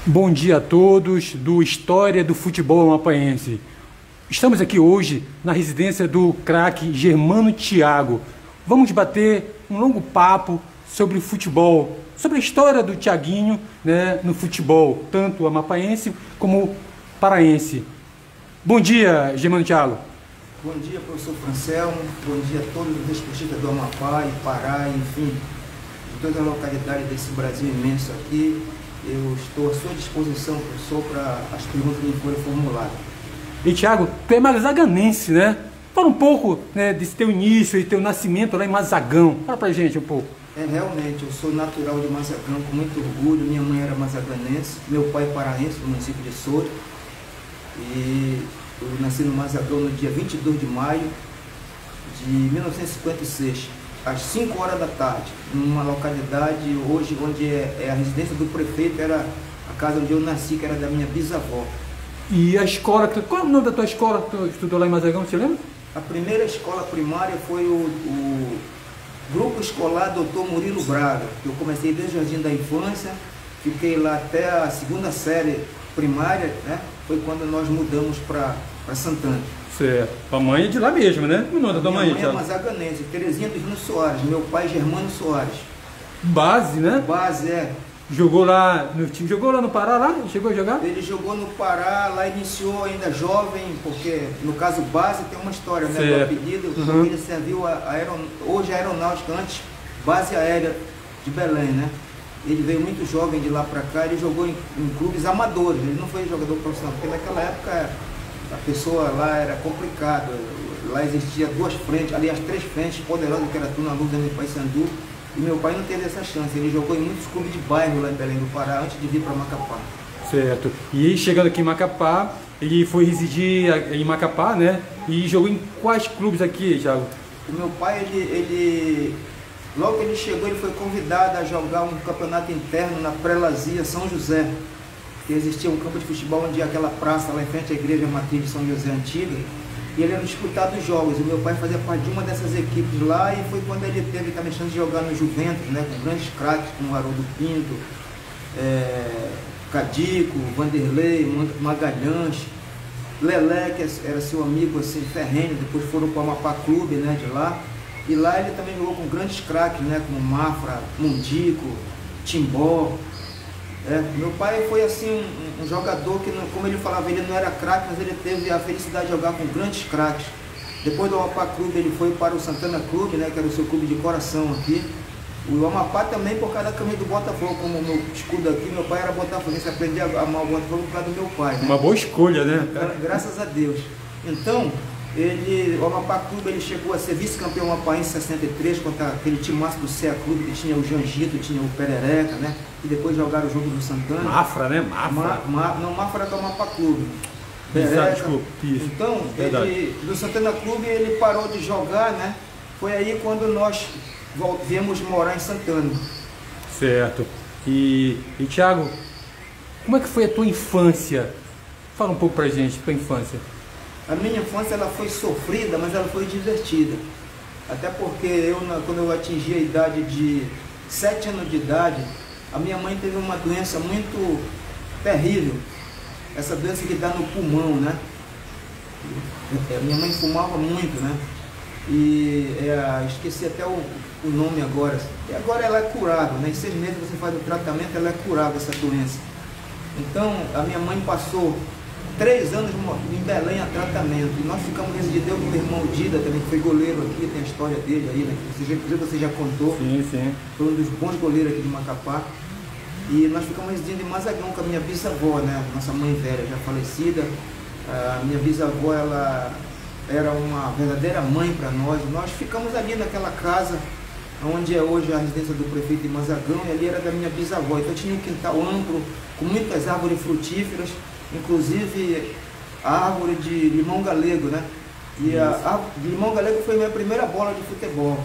Bom dia a todos do História do Futebol Amapaense. Estamos aqui hoje na residência do craque Germano Thiago. Vamos bater um longo papo sobre futebol, sobre a história do Thiaguinho, né, no futebol, tanto amapaense como paraense. Bom dia, Germano Thiago. Bom dia, professor Francelmo. Bom dia a todos os desportistas do Amapá e Pará, enfim, de todas as localidades desse Brasil imenso aqui. Eu estou à sua disposição, professor, para as perguntas que me forem formuladas. E Thiago, tu é mazaganense, né? Fala um pouco, né, desse teu início e teu nascimento lá em Mazagão. Fala pra gente um pouco. Realmente, eu sou natural de Mazagão, com muito orgulho. Minha mãe era mazaganense, meu pai paraense, do município de Soura. E eu nasci no Mazagão no dia 22 de maio de 1956. Às 5 horas da tarde, numa localidade hoje onde é a residência do prefeito, era a casa onde eu nasci, que era da minha bisavó. E a escola, qual é o nome da tua escola que tu estudou lá em Mazagão, você lembra? A primeira escola primária foi o Grupo Escolar Dr. Murilo Braga. Eu comecei desde o jardim da infância, fiquei lá até a segunda série primária, né? Foi quando nós mudamos para Santana. Certo. Tua mãe é de lá mesmo, né? O nome da tua mãe? Minha mãe é mazaganense, Terezinha dos Rios Soares. Meu pai, Germano Soares. Base, né? Base, é. Jogou lá no time, jogou lá no Pará, lá? Chegou a jogar? Ele jogou no Pará, lá iniciou ainda jovem, porque no caso base tem uma história, né? Do apelido, ele serviu hoje a aeronáutica, antes base aérea de Belém, né? Ele veio muito jovem de lá para cá, ele jogou em clubes amadores, ele não foi jogador profissional, porque naquela época a pessoa lá era complicado, lá existia duas frentes, aliás três frentes poderosas, que era Tuna Luz e Paysandu, e meu pai não teve essa chance, ele jogou em muitos clubes de bairro lá em Belém do Pará, antes de vir para Macapá. Certo, e chegando aqui em Macapá, ele foi residir em Macapá, né, e jogou em quais clubes aqui, Thiago? O meu pai, logo que ele chegou, ele foi convidado a jogar um campeonato interno na Prelazia São José, que existia um campo de futebol onde aquela praça lá em frente à igreja matriz de São José Antiga, e ele era disputado os jogos, e meu pai fazia parte de uma dessas equipes lá, e foi quando ele teve também chance de jogar no Juventus, né, com grandes craques como Haroldo Pinto, Cadico, Vanderlei, Magalhães, Lelé, que era seu amigo assim, ferrenho, depois foram para o Amapá Clube, né, de lá, e lá ele também jogou com grandes craques, né, como Mafra, Mundico, Timbó. Meu pai foi assim um jogador que, como ele falava, ele não era craque, mas ele teve a felicidade de jogar com grandes craques. Depois do Amapá Clube ele foi para o Santana Clube, né, que era o seu clube de coração aqui. O Amapá também por causa da camisa do Botafogo, como o meu escudo aqui, meu pai era botafoguense, aprendi a amar o Botafogo por causa do meu pai, né? Uma boa escolha, né? Graças a Deus. Então, o Amapá Clube ele chegou a ser vice-campeão amapaense em 63, contra aquele time máximo do CEA Clube, que tinha o Janjito, tinha o Perereca, né? E depois jogaram o jogo do Santana. Mafra, né? Mafra. Não, Mafra era do Amapá Clube. Desculpa, isso. Então, do Santana Clube ele parou de jogar, né? Foi aí quando nós viemos morar em Santana. Certo. E Thiago, como é que foi a tua infância? Fala um pouco pra gente, tua infância. A minha infância ela foi sofrida, mas ela foi divertida. Até porque quando eu atingi a idade de 7 anos de idade, a minha mãe teve uma doença muito terrível. Essa doença que dá no pulmão, né? Minha mãe fumava muito, né? E esqueci até o nome agora. E agora ela é curável, né? Em 6 meses você faz o tratamento, ela é curável, essa doença. Então, a minha mãe passou 3 anos em Belém a tratamento, e nós ficamos residindo, eu com o meu irmão Dida também, que foi goleiro aqui, tem a história dele aí, né, que você já contou. Sim, sim. Foi um dos bons goleiros aqui de Macapá, e nós ficamos residindo em Mazagão com a minha bisavó, né, nossa mãe velha, já falecida. A minha bisavó, ela era uma verdadeira mãe para nós ficamos ali naquela casa, onde é hoje a residência do prefeito de Mazagão, e ali era da minha bisavó, então tinha um quintal amplo, com muitas árvores frutíferas, inclusive a árvore de limão galego, né? E a limão galego foi a minha primeira bola de futebol,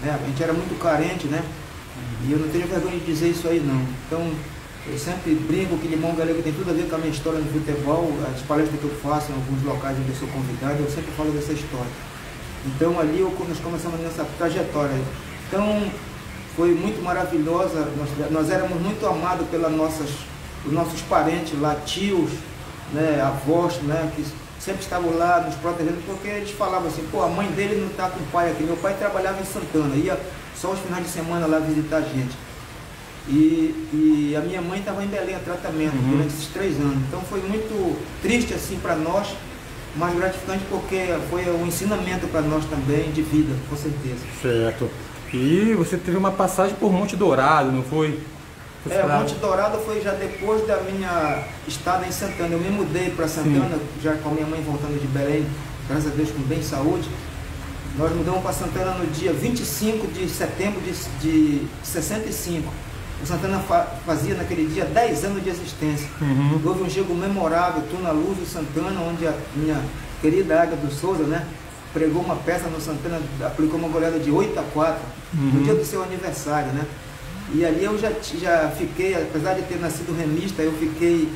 né? A gente era muito carente, né? E eu não tenho vergonha de dizer isso aí não. Então, eu sempre brinco que limão galego tem tudo a ver com a minha história no futebol, as palestras que eu faço em alguns locais onde eu sou convidado, eu sempre falo dessa história. Então, ali nós começamos nessa trajetória. Então, foi muito maravilhosa, nós éramos muito amados pelas os nossos parentes lá, tios, né, avós, né, que sempre estavam lá nos protegendo, porque eles falavam assim, pô, a mãe dele não está com o pai aqui. Meu pai trabalhava em Santana, ia só os finais de semana lá visitar a gente. E a minha mãe estava em Belém a tratamento durante esses 3 anos. Então foi muito triste assim para nós, mas gratificante porque foi um ensinamento para nós também de vida, com certeza. Certo. E você teve uma passagem por Monte Dourado, não foi? Monte Dourado foi já depois da minha estada em Santana. Eu me mudei para Santana, já com a minha mãe voltando de Belém, graças a Deus com bem saúde. Nós mudamos para Santana no dia 25 de setembro de 65. O Santana fazia naquele dia 10 anos de existência. Houve um jogo memorável, Tuna Luz e Santana, onde a minha querida Águia do Souza, né, pregou uma peça no Santana, aplicou uma goleada de 8-4, no dia do seu aniversário, né? E ali eu já fiquei, apesar de ter nascido remista, eu fiquei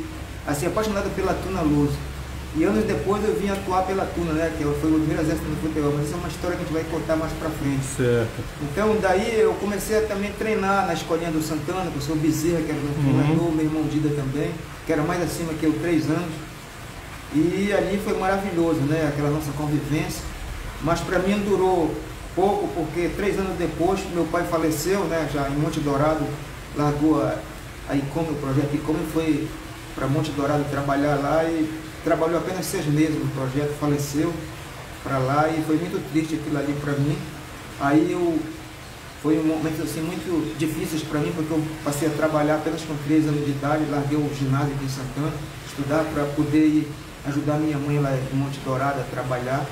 assim, apaixonado pela Tuna Luz. E anos depois eu vim atuar pela Tuna, né, que foi o primeiro exército do futebol, mas isso é uma história que a gente vai contar mais pra frente. Certo. Então daí eu comecei a também treinar na escolinha do Santana, com o seu Bezerra, que era meu treinador, meu irmão Dida também, que era mais acima que eu, 3 anos. E ali foi maravilhoso, né, aquela nossa convivência. Mas para mim durou pouco, porque 3 anos depois meu pai faleceu, né, já em Monte Dourado, largou a ICOME, o projeto ICOME, foi para Monte Dourado trabalhar lá e trabalhou apenas 6 meses no projeto, faleceu para lá e foi muito triste aquilo ali para mim. Aí foi um momento assim muito difíceis para mim, porque eu passei a trabalhar apenas com 13 anos de idade, larguei o ginásio aqui em Santana, estudar para poder ir ajudar minha mãe lá em Monte Dourado a trabalhar.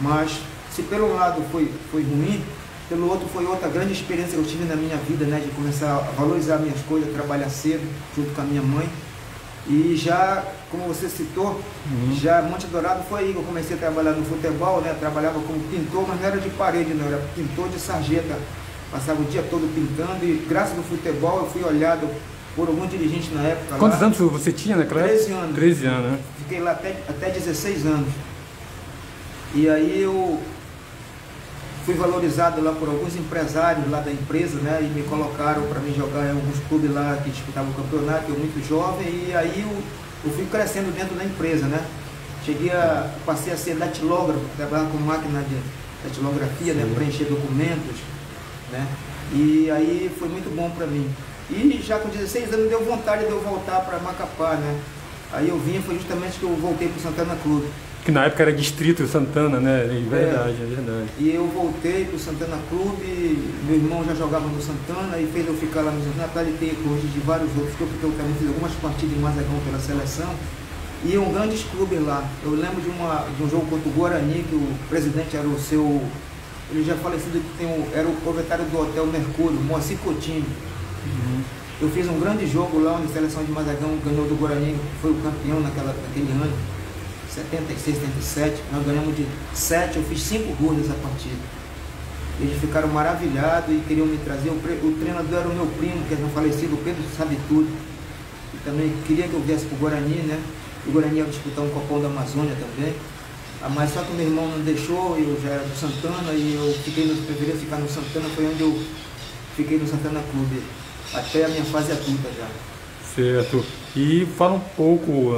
Mas se pelo lado foi ruim, pelo outro foi outra grande experiência que eu tive na minha vida, né, de começar a valorizar minhas coisas, trabalhar cedo junto com a minha mãe. E já, como você citou, já Monte Dourado foi aí que eu comecei a trabalhar no futebol, né? Trabalhava como pintor, mas não era de parede, não, era pintor de sarjeta. Passava o dia todo pintando e graças ao futebol eu fui olhado por algum dirigente na época. Quantos lá. anos você tinha naquela época? 13 anos. 13 anos, né? Fiquei lá até 16 anos. E aí eu fui valorizado lá por alguns empresários lá da empresa, né, e me colocaram para me jogar em alguns clubes lá que disputavam o campeonato, eu muito jovem, e aí eu fui crescendo dentro da empresa, né. Passei a ser datilógrafo, trabalhar com máquina de datilografia, né, preencher documentos, né, e aí foi muito bom para mim. E já com 16 anos deu vontade de eu voltar para Macapá, né, aí eu vim, foi justamente que eu voltei para o Santana Clube. Que na época era distrito Santana, né? É verdade. E eu voltei para o Santana Clube, meu irmão já jogava no Santana e fez eu ficar lá no Santana, para ele ter hoje de vários outros clubes, porque eu também fiz algumas partidas em Mazagão pela seleção. E um grandes clubes lá. Eu lembro de um jogo contra o Guarani, que o presidente era ele já falecido, era o proprietário do Hotel Mercúrio, Moacir Coutinho. Eu fiz um grande jogo lá, onde a seleção de Mazagão ganhou do Guarani, foi o campeão naquele ano. 76, 77, nós ganhamos de 7, eu fiz 5 gols nessa partida. Eles ficaram maravilhados e queriam me trazer. O treinador era o meu primo, que é falecido, o Pedro Sabe Tudo. E também queria que eu viesse para o Guarani, né? O Guarani ia disputar um Copão da Amazônia também. Mas só que meu irmão não deixou, eu já era do Santana e eu preferi ficar no Santana, foi onde eu fiquei no Santana Clube, até a minha fase adulta já. Certo. E fala um pouco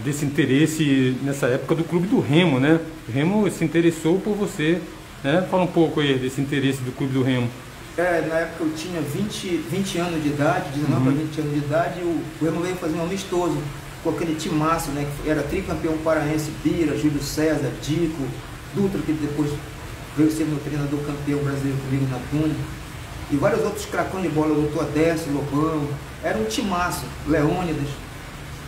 desse interesse nessa época do Clube do Remo, né? O Remo se interessou por você, né? Fala um pouco aí desse interesse do Clube do Remo. Na época eu tinha 20 anos de idade, 19 para 20 anos de idade, e o Remo veio fazer um amistoso com aquele timaço, né? Que era tricampeão paraense, Bira, Júlio César, Dico, Dutra, que depois veio ser meu treinador campeão brasileiro comigo na Tuna. E vários outros cracões de bola, o doutor Adécio, Lobão, era um timaço, Leônidas.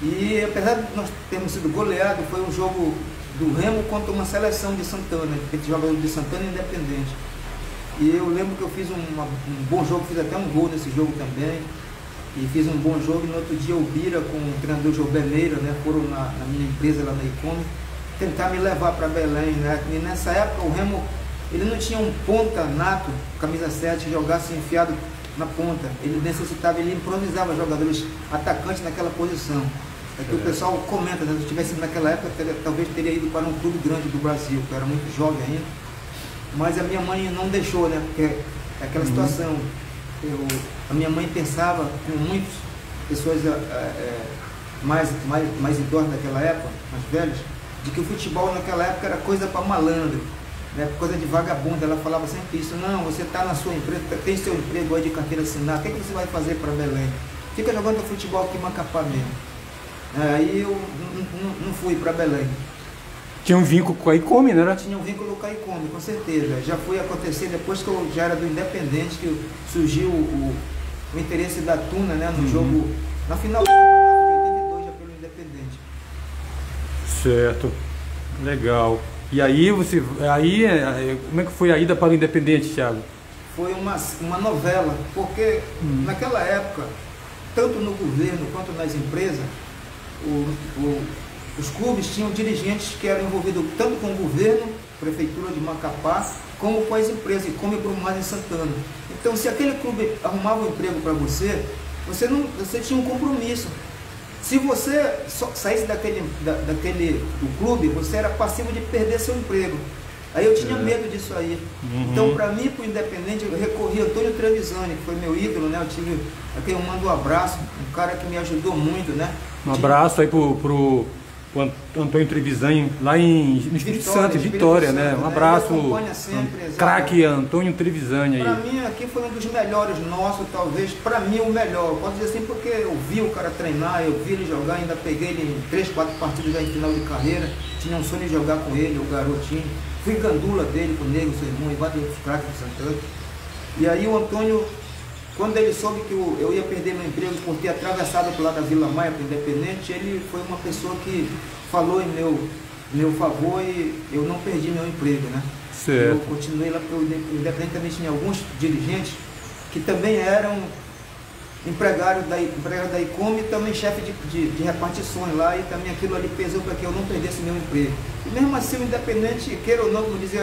E apesar de nós termos sido goleados, foi um jogo do Remo contra uma seleção de Santana, que jogador de Santana Independente. E eu lembro que eu fiz um bom jogo, fiz até um gol nesse jogo também. E fiz um bom jogo, e no outro dia o Bira com o treinador Jobé Meira, né, foram na minha empresa lá na ICOME, tentar me levar para Belém, né? E nessa época o Remo, ele não tinha um ponta nato, camisa 7, que jogasse enfiado na ponta. Ele necessitava, ele improvisava jogadores atacantes naquela posição. É que o pessoal comenta, né? Se eu tivesse naquela época, talvez teria ido para um clube grande do Brasil, que eu era muito jovem ainda. Mas a minha mãe não deixou, né? Porque é aquela situação. A minha mãe pensava, com muitos, pessoas mais idosas daquela época, mais velhas, de que o futebol naquela época era coisa para malandro, né? Coisa de vagabundo. Ela falava sempre isso: não, você está na sua empresa, tem seu emprego aí de carteira assinada, o que você vai fazer para Belém? Fica jogando futebol aqui em Macapá mesmo. Aí eu não fui para Belém. Tinha um vínculo com a Icome, né? Tinha um vínculo com a Icome, com certeza. Já foi acontecer depois que eu já era do Independente, que surgiu o interesse da Tuna, né, no jogo, na final do campeonato de 82, já pelo Independente. Certo, legal. E aí como é que foi a ida para o Independente, Thiago? Foi uma novela, porque naquela época, tanto no governo quanto nas empresas, os clubes tinham dirigentes que eram envolvidos tanto com o governo, prefeitura de Macapá, como com as empresas, como o Brumado em Santana. Então, se aquele clube arrumava um emprego para você, você tinha um compromisso. Se você saísse do clube, você era passivo de perder seu emprego. Aí eu tinha medo disso aí. Então, para mim, para o Independente, eu recorri a Antônio Trevisani, que foi meu ídolo, né? Eu mando um abraço, um cara que me ajudou muito, né? Um abraço aí pro Antônio Trevisani, lá no Espírito Santo, Vitória, né? Um abraço, craque Antônio Trevisani aí. Para mim, aqui foi um dos melhores nossos, talvez, para mim o melhor. Eu posso dizer assim, porque eu vi o cara treinar, eu vi ele jogar, ainda peguei ele em 3, 4 partidas já em final de carreira, tinha um sonho de jogar com ele, o garotinho. Fui gandula dele, com o Nego, seu irmão, e vários outros craques de Santana. E aí o Antônio, quando ele soube que eu ia perder meu emprego por ter atravessado para lá da Vila Maia, para o Independente, ele foi uma pessoa que falou em meu favor e eu não perdi meu emprego, né? Certo. Eu continuei lá para o Independente. Também tinha alguns dirigentes que também eram empregados da Icome e também chefe de repartições lá, e também aquilo ali pesou para que eu não perdesse meu emprego. E mesmo assim o Independente, queira ou não, como dizia,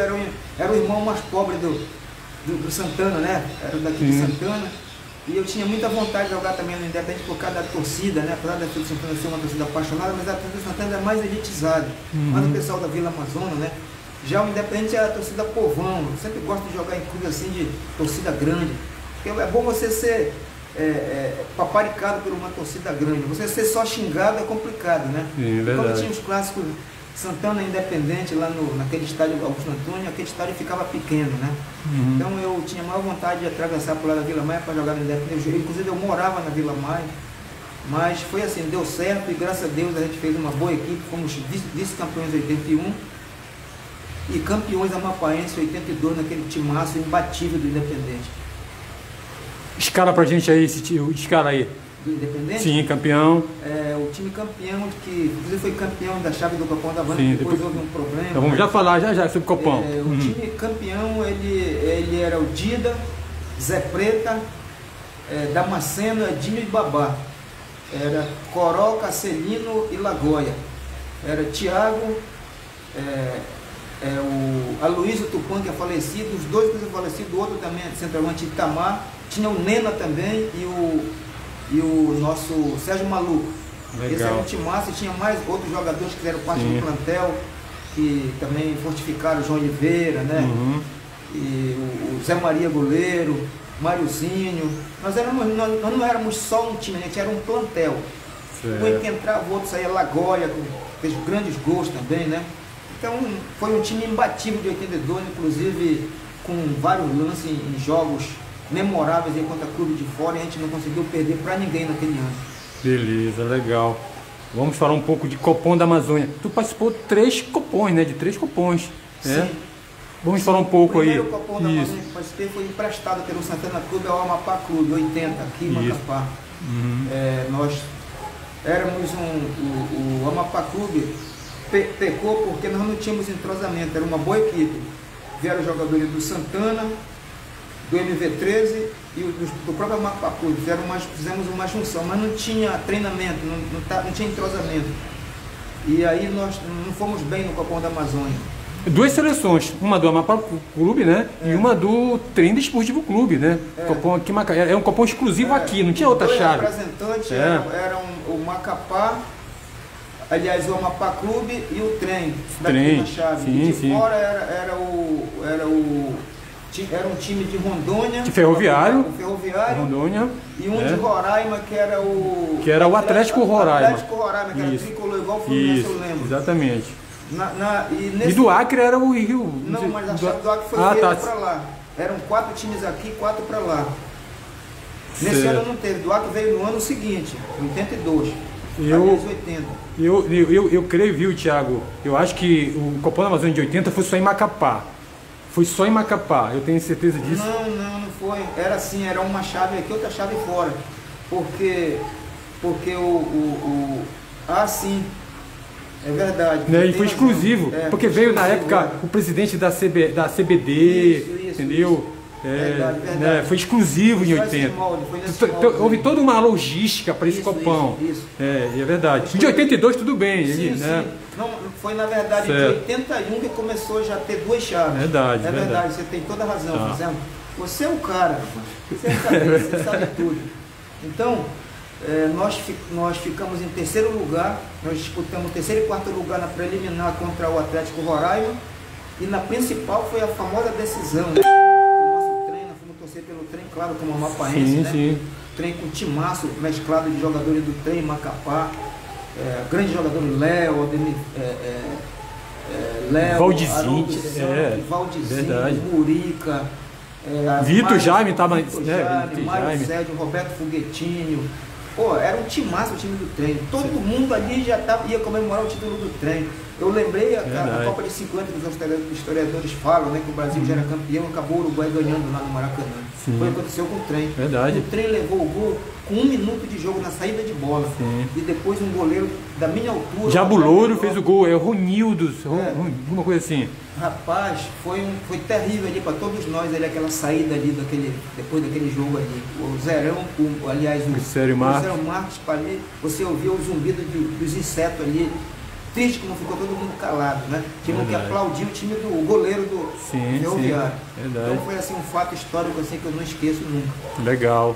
era o irmão mais pobre do Santana, né? Era daqui de Santana. E eu tinha muita vontade de jogar também no Independente por causa da torcida, né? Apesar da torcida Santana ser uma torcida apaixonada, mas a torcida do Santana é mais elitizada. Mas o pessoal da Vila Amazônia, né? Já o Independente é a torcida povão. Eu sempre gosto de jogar em clube assim de torcida grande. Porque é bom você ser paparicado por uma torcida grande. Você ser só xingado é complicado, né? Sim, verdade. Quando tinha os clássicos Santana Independente lá naquele estádio Augusto Antônio, aquele estádio ficava pequeno, né? Então eu tinha maior vontade de atravessar por lá da Vila Maia para jogar no Independente. Inclusive eu morava na Vila Maia, mas foi assim, deu certo e graças a Deus a gente fez uma boa equipe, fomos vice-campeões em 81 e campeões amapaenses em 82 naquele timaço imbatível do Independente. Escala pra gente aí, escala aí. Do Independente? Sim, campeão. O time campeão, que inclusive foi campeão da chave do Copão da Havana, depois houve um problema. Então vamos já falar já sobre o Copão. O time campeão, ele era o Dida, Zé Preta, Damasceno, Edinho e Babá. Era Coró, Cacelino e Lagoia. Era Thiago, o Aloysio Tupã, que é falecido, os dois que são falecidos, o outro também é centroavante, Itamar. Tinha o Nena também e o nosso Sérgio Maluco. Legal. Esse era um timaço, e tinha mais outros jogadores que fizeram parte do plantel, que também fortificaram o João Oliveira, né? E o Zé Maria Goleiro, Mariozinho. Nós não éramos só um time, a gente era um plantel. Um que entrava, o outro saía Lagoia, fez grandes gols também, né? Então foi um time imbatível de 82, inclusive com vários lances em jogos memoráveis contra clube de fora, e a gente não conseguiu perder para ninguém naquele ano. Beleza, legal. Vamos falar um pouco de Copão da Amazônia. Tu participou de 3 copões, né? De 3 copões. Sim. Vamos falar um pouco aí. O primeiro Copão da Amazônia que participei foi emprestado pelo Santana Clube ao Amapá Clube, 80, aqui em Macapá. Nós éramos o Amapá Clube pecou porque nós não tínhamos entrosamento, era uma boa equipe. Vieram jogadores do Santana, do MV13 e do próprio Amapá Clube. Fizemos uma junção, mas não tinha treinamento, não tinha entrosamento. E aí nós não fomos bem no Copão da Amazônia. 2 seleções, uma do Amapá Clube, né? E uma do Trem Esportivo Clube, né? Copão aqui, é um copão exclusivo aqui, não tinha outra chave. Os representantes eram o Macapá, aliás, o Amapá Clube e o Trem, daqui na chave. Sim, e de fora era o era um time de Rondônia, de Ferroviário, o Ferroviário, Rondônia, e um de Roraima, que era o Atlético Roraima. Atlético Roraima, que era tricolor igual o Fluminense, eu lembro. Exatamente. E do Acre era o Rio. Não, mas a chave do Acre foi feita para lá. Eram 4 times aqui, 4 para lá. Nesse ano não teve. Do Acre veio no ano seguinte, 82. Eu creio, viu, Thiago? Eu acho que o Copom da Amazônia de 80 foi só em Macapá. Foi só em Macapá, eu tenho certeza disso. Não foi. Era assim, era uma chave aqui, outra chave fora. Porque sim, é verdade. Né? E foi exclusivo, porque veio na época o presidente da CBD, isso, entendeu? Verdade. Né? Foi exclusivo em 80. Houve toda uma logística para esse copão. Isso. É verdade. De 82 tudo bem. Sim, né? Não, foi na verdade de 81 que começou já a ter 2 chaves. Verdade. É verdade, você tem toda a razão. Tá. Você é o cara, você é cabeça, você sabe tudo. Então, nós ficamos em 3º lugar, nós disputamos 3º e 4º lugar na preliminar contra o Atlético Roraima, e na principal foi a famosa decisão, né? O nosso trem, nós fomos torcer pelo trem, claro, como amapaense, né? Sim. Trem com timaço mesclado de jogadores do trem, Macapá, grande jogador Léo, Valdizinho, Murica, Vitor Jaime estava, Mário Sérgio, Roberto Foguetinho. Pô, era um timaço o time do trem. Todo mundo ali já ia comemorar o título do trem. Eu lembrei a Copa de 50 que os historiadores falam, né, que o Brasil já era campeão, acabou o Uruguai ganhando lá no Maracanã. Foi o que aconteceu com o trem. Verdade. O trem levou o gol com 1 minuto de jogo na saída de bola. E depois um goleiro da minha altura. Jabulouro fez o gol, é o Ronildo, alguma coisa assim. Rapaz, foi terrível ali para todos nós ali, aquela saída ali depois daquele jogo ali. O Zerão, o Cério Marques, você ouvia o zumbido dos insetos ali. Triste como ficou todo mundo calado, né? Tivemos que aplaudir o goleiro do Ferroviário. Então foi assim um fato histórico assim que eu não esqueço nunca. Legal.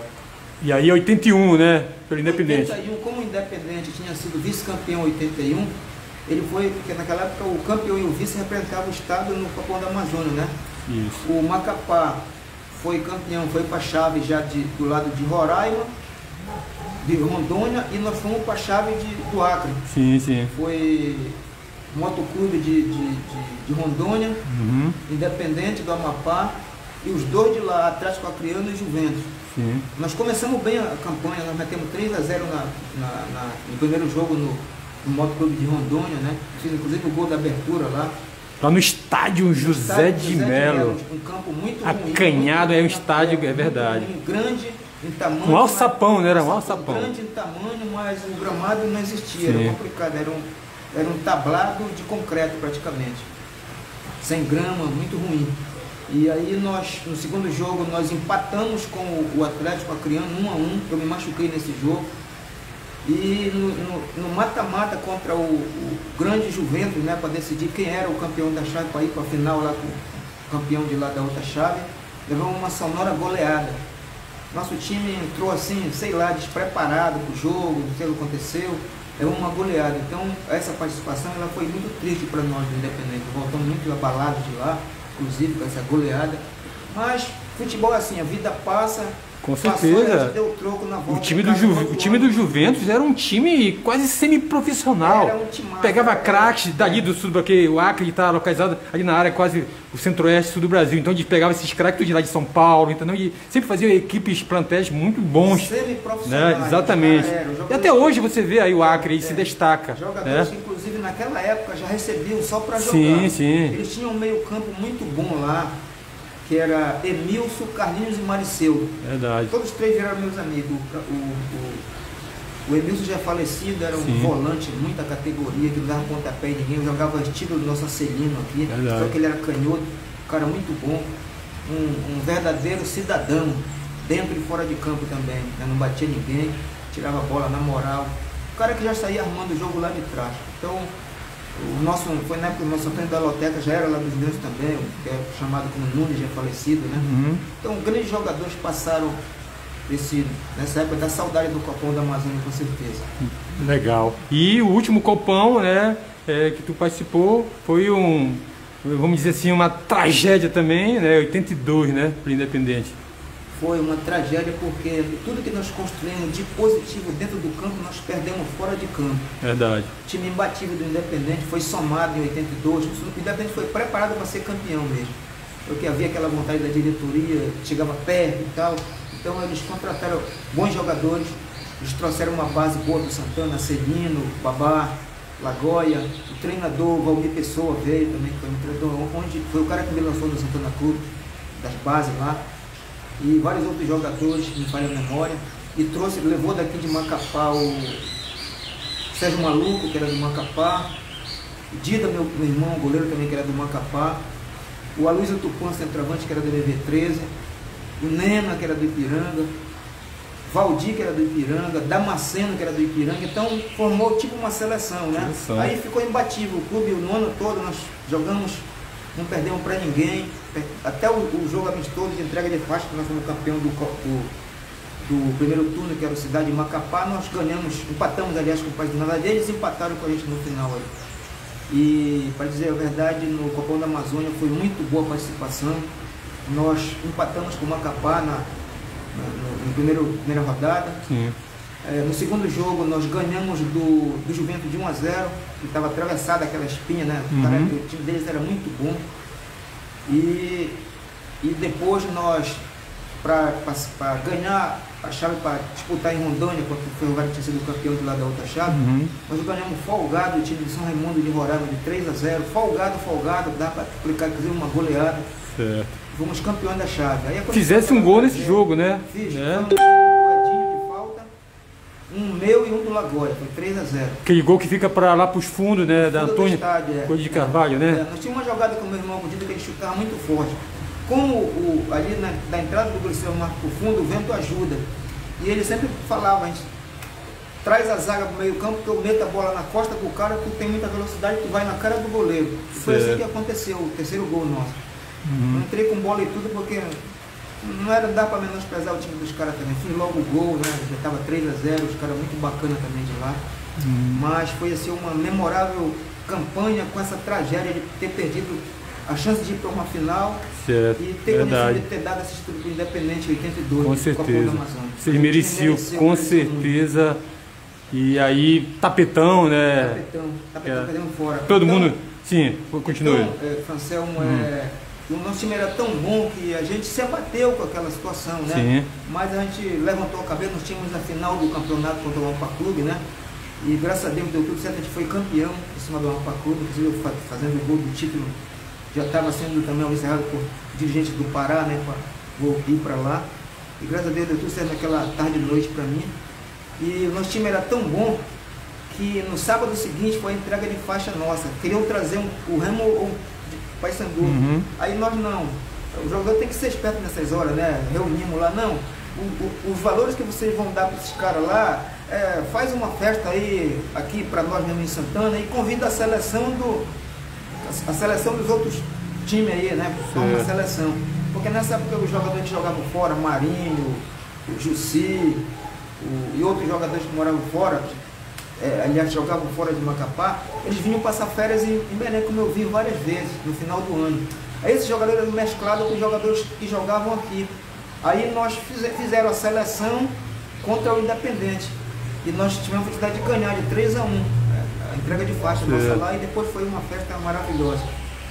E aí 81, né? Pelo Independente. 81, como o Independente tinha sido vice-campeão em 81, ele foi, porque naquela época o campeão e o vice representavam o estado no Copom da Amazônia, né? Isso. O Macapá foi campeão, foi para a chave já do lado de Roraima, de Rondônia, e nós fomos para a chave do Acre. Sim. Foi Motoclube de Rondônia, Independente do Amapá, e os 2 de lá, Atlético Acreano e Juventus. Sim. Nós começamos bem a campanha, nós metemos 3-0 no primeiro jogo no Motoclube de Rondônia, né? Fiz inclusive o gol da abertura lá. Lá no estádio José de Melo. Um campo muito ruim. Acanhado, um estádio, é verdade. Grande em tamanho. Um alçapão, né? Era um alçapão. Grande em tamanho, mas o gramado não existia, era complicado. Era um tablado de concreto praticamente. Sem grama, muito ruim. E aí nós, no segundo jogo, nós empatamos com o Atlético Acreano 1-1, eu me machuquei nesse jogo. E no mata-mata contra o grande Juventus, né, para decidir quem era o campeão da chave, para ir para a final lá com o campeão de lá da outra chave, levamos uma sonora goleada. Nosso time entrou assim, sei lá, despreparado para o jogo, não sei o que aconteceu, é uma goleada. Então essa participação ela foi muito triste para nós do Independente, voltamos muito abalados de lá, inclusive com essa goleada. Mas futebol é assim, a vida passa. Com certeza. Deu troco na volta, o time do Juventus era um time quase semi-profissional. Era um timaço, pegava craques dali do sul, porque o Acre está localizado ali na área quase o centro-oeste sul do Brasil. Então a gente pegava esses craques de lá de São Paulo, entendeu? E sempre fazia equipes, plantéis muito bons. Semi-profissionais. Né? Exatamente. E até hoje você vê aí o Acre aí se destaca. Jogadores que inclusive naquela época já recebiam só para jogar. Sim. Eles tinham um meio campo muito bom lá, que era Emilson, Carlinhos e Mariceu. Verdade. Todos 3 eram meus amigos. O Emilson já é falecido, era um volante, muita categoria, que não dava pontapé em ninguém, jogava estilo do nosso Celino aqui. Verdade. Só que ele era canhoto, um cara muito bom, um verdadeiro cidadão, dentro e fora de campo também, né? Não batia ninguém, tirava a bola na moral. O cara que já saía armando o jogo lá de trás. Então, foi na época que o nosso Antônio da Loteca já era lá dos meus também, que é chamado como Nunes, já falecido, né? Então, grandes jogadores passaram nessa época da saudade do Copom da Amazônia, com certeza. Legal. E o último Copom, né, que tu participou, foi um vamos dizer assim, uma tragédia também, né? 82, né? Para o Independente. Foi uma tragédia porque tudo que nós construímos de positivo dentro do campo, nós perdemos fora de campo. Verdade. O time imbatível do Independente foi somado em 82. O Independente foi preparado para ser campeão mesmo. Porque havia aquela vontade da diretoria, chegava perto e tal. Então eles contrataram bons jogadores, eles trouxeram uma base boa do Santana, Celino, Babá, Lagoia, o treinador Valmir Pessoa veio também, que foi um treinador, onde foi o cara que me lançou no Santana Clube, das bases lá. E vários outros jogadores, me falha a memória, e trouxe, levou daqui de Macapá o Sérgio Maluco, que era do Macapá, o Dida, meu irmão, goleiro também, que era do Macapá, o Aloysio Tupã, centroavante, que era do MV13, o Nena, que era do Ipiranga, Valdir, que era do Ipiranga, Damasceno, que era do Ipiranga, então formou tipo uma seleção, né? Aí ficou imbatível, o clube, o ano todo, nós jogamos, não perdemos para ninguém, até o jogo amistoso de entrega de faixa, que nós fomos campeão do primeiro turno, que era o Cidade de Macapá, nós ganhamos, empatamos aliás com o Paz do Nada, eles empataram com a gente no final ali. E para dizer a verdade, no Copão da Amazônia foi muito boa a participação, nós empatamos com o Macapá na primeira rodada. Sim. No segundo jogo nós ganhamos do Juventus de 1 a 0, que estava atravessada aquela espinha, né? O time deles era muito bom. E depois nós, para ganhar a chave para disputar em Rondônia, porque o Ferroviário tinha sido campeão de lá da outra chave, nós ganhamos folgado o time de São Raimundo de Roraima de 3 a 0, folgado, dá para aplicar inclusive uma goleada. Certo. Fomos campeões da chave. Aí, fizesse um gol nesse jogo, né? Fiz, um Edinho de falta, um meu e um do Lagoia, foi 3 a 0. Aquele gol que fica para lá para os fundos, né? Da Antônia Coisa de Carvalho, né? Nós tínhamos uma jogada com o meu irmão Dida que ele chutava muito forte. Como ali da entrada do Gliceu Marco para o fundo, o vento ajuda. E ele sempre falava, a gente traz a zaga para o meio campo, que eu meto a bola na costa do cara, que tem muita velocidade, que vai na cara do goleiro. E foi assim que aconteceu, o terceiro gol nosso. Eu entrei com bola e tudo porque não era dar para menosprezar o time dos caras também. Fiz logo o gol, né? Já estava 3 a 0, os caras muito bacana também de lá. Mas foi assim uma memorável campanha com essa tragédia de ter perdido a chance de ir para uma final. Certo. E ter condição de ter dado essa estrutura independente em 82. Com certeza. Vocês mereciam, com certeza. E aí, tapetão, né? Tapetão perdendo fora. Todo mundo. Sim, continue. Então, Francelmo, o nosso time era tão bom que a gente se abateu com aquela situação, né? Sim. Mas a gente levantou a cabeça, nós tínhamos na final do campeonato contra o Ampa Clube, né? E graças a Deus deu tudo certo, a gente foi campeão em cima do Ampa Clube, inclusive eu fazendo o gol do título, já estava sendo também observado por dirigentes do Pará, né? Vou ir para lá. E graças a Deus deu tudo certo naquela tarde e noite para mim. E o nosso time era tão bom que no sábado seguinte foi a entrega de faixa nossa. Queriam trazer o Remo ou Paysandu. Aí nós não. O jogador tem que ser esperto nessas horas, né? Reunimos lá, não. Os valores que vocês vão dar para esses caras lá, faz uma festa aí, aqui para nós mesmo em Santana, e convida a seleção dos outros times aí, né? Uma seleção. Porque nessa época os jogadores jogavam fora, Marinho, o Jussi, e outros jogadores que moravam fora, aliás, jogavam fora de Macapá, eles vinham passar férias em Belém, como eu vi várias vezes, no final do ano. Aí esses jogadores eram mesclados com os jogadores que jogavam aqui. Aí nós fizeram a seleção contra o Independente. E nós tivemos a oportunidade de ganhar de 3 a 1. A entrega de faixa nossa lá, e depois foi uma festa maravilhosa.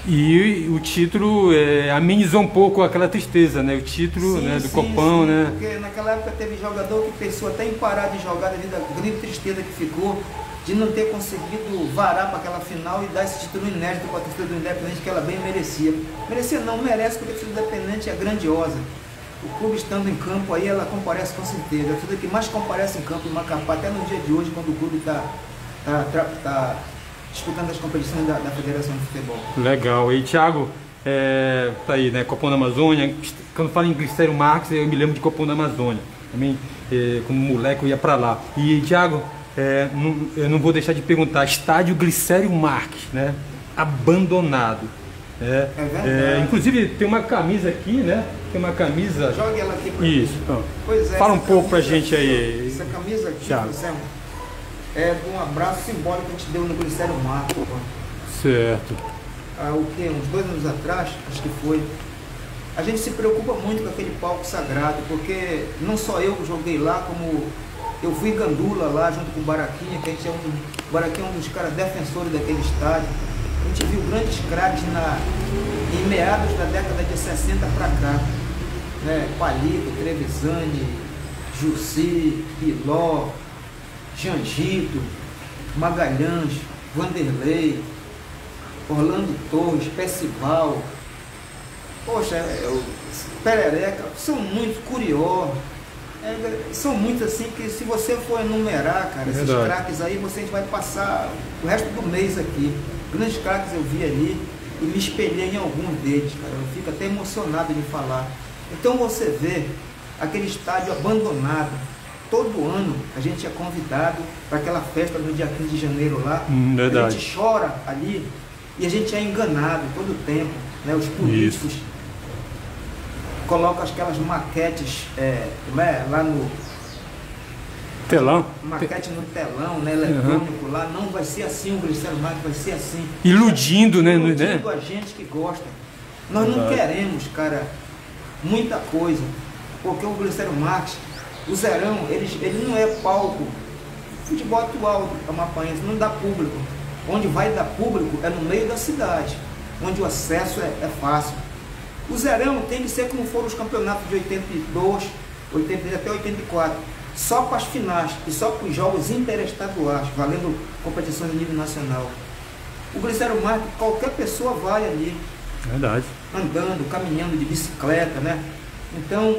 E o título amenizou um pouco aquela tristeza, né? O título, né, do Copão, né? Porque naquela época teve jogador que pensou até em parar de jogar devido à grande tristeza que ficou de não ter conseguido varar para aquela final e dar esse título inédito para a torcida do Independente, que ela bem merecia. Merecia não, merece, porque a torcida do Independente é grandiosa. O clube estando em campo aí, ela comparece com certeza. A torcida que mais comparece em campo em Macapá, até no dia de hoje, quando o clube está disputando as competições da Federação de Futebol. Legal. E Thiago, tá aí, né? Copão da Amazônia. Quando falo em Glicério Marques, eu me lembro de Copão da Amazônia. Também, como moleque, eu ia para lá. E Thiago, eu não vou deixar de perguntar. Estádio Glicério Marques, né? Abandonado. Inclusive tem uma camisa aqui, né? Tem uma camisa. Jogue ela aqui pra isso. Então, fala um pouco pra gente aí. Essa camisa aqui, Thiago, é um abraço simbólico que a gente deu no Glicério Marques. Certo. uns 2 anos atrás, acho que foi, a gente se preocupa muito com aquele palco sagrado, porque não só eu joguei lá, como eu fui gandula lá junto com o Baraquinha, que a gente o Baraquinha é um dos caras defensores daquele estádio. A gente viu grandes craques em meados da década de 60 para cá, né? Palito, Trevisani, Jussi, Piló, Janjito, Magalhães, Vanderlei, Orlando Torres, Percival, poxa, Perereca, são muitos, Curió, são muitos assim que se você for enumerar, cara, esses craques aí, você vai passar o resto do mês aqui. Grandes craques eu vi ali e me espelhei em alguns deles, cara, eu fico até emocionado de falar. Então você vê aquele estádio abandonado. Todo ano a gente é convidado para aquela festa no dia 15 de janeiro lá. A gente chora ali e a gente é enganado todo o tempo, né? Os políticos colocam aquelas maquetes lá no telão. Maquete no telão, né? Eletrônico lá. Não vai ser assim, o Glicério Marques vai ser assim. Iludindo, né? Iludindo a gente que gosta. Nós não queremos, cara, muita coisa, porque o Glicério Marques, o Zerão, ele não é palco. Futebol atual amapaense não dá público. Onde vai dar público é no meio da cidade, onde o acesso é fácil. O Zerão tem que ser como foram os campeonatos de 82, 83 até 84, só para as finais e só para os jogos interestaduais, valendo competições de nível nacional. O Glicério Marques, qualquer pessoa vai ali. Verdade. Andando, caminhando de bicicleta, né? Então,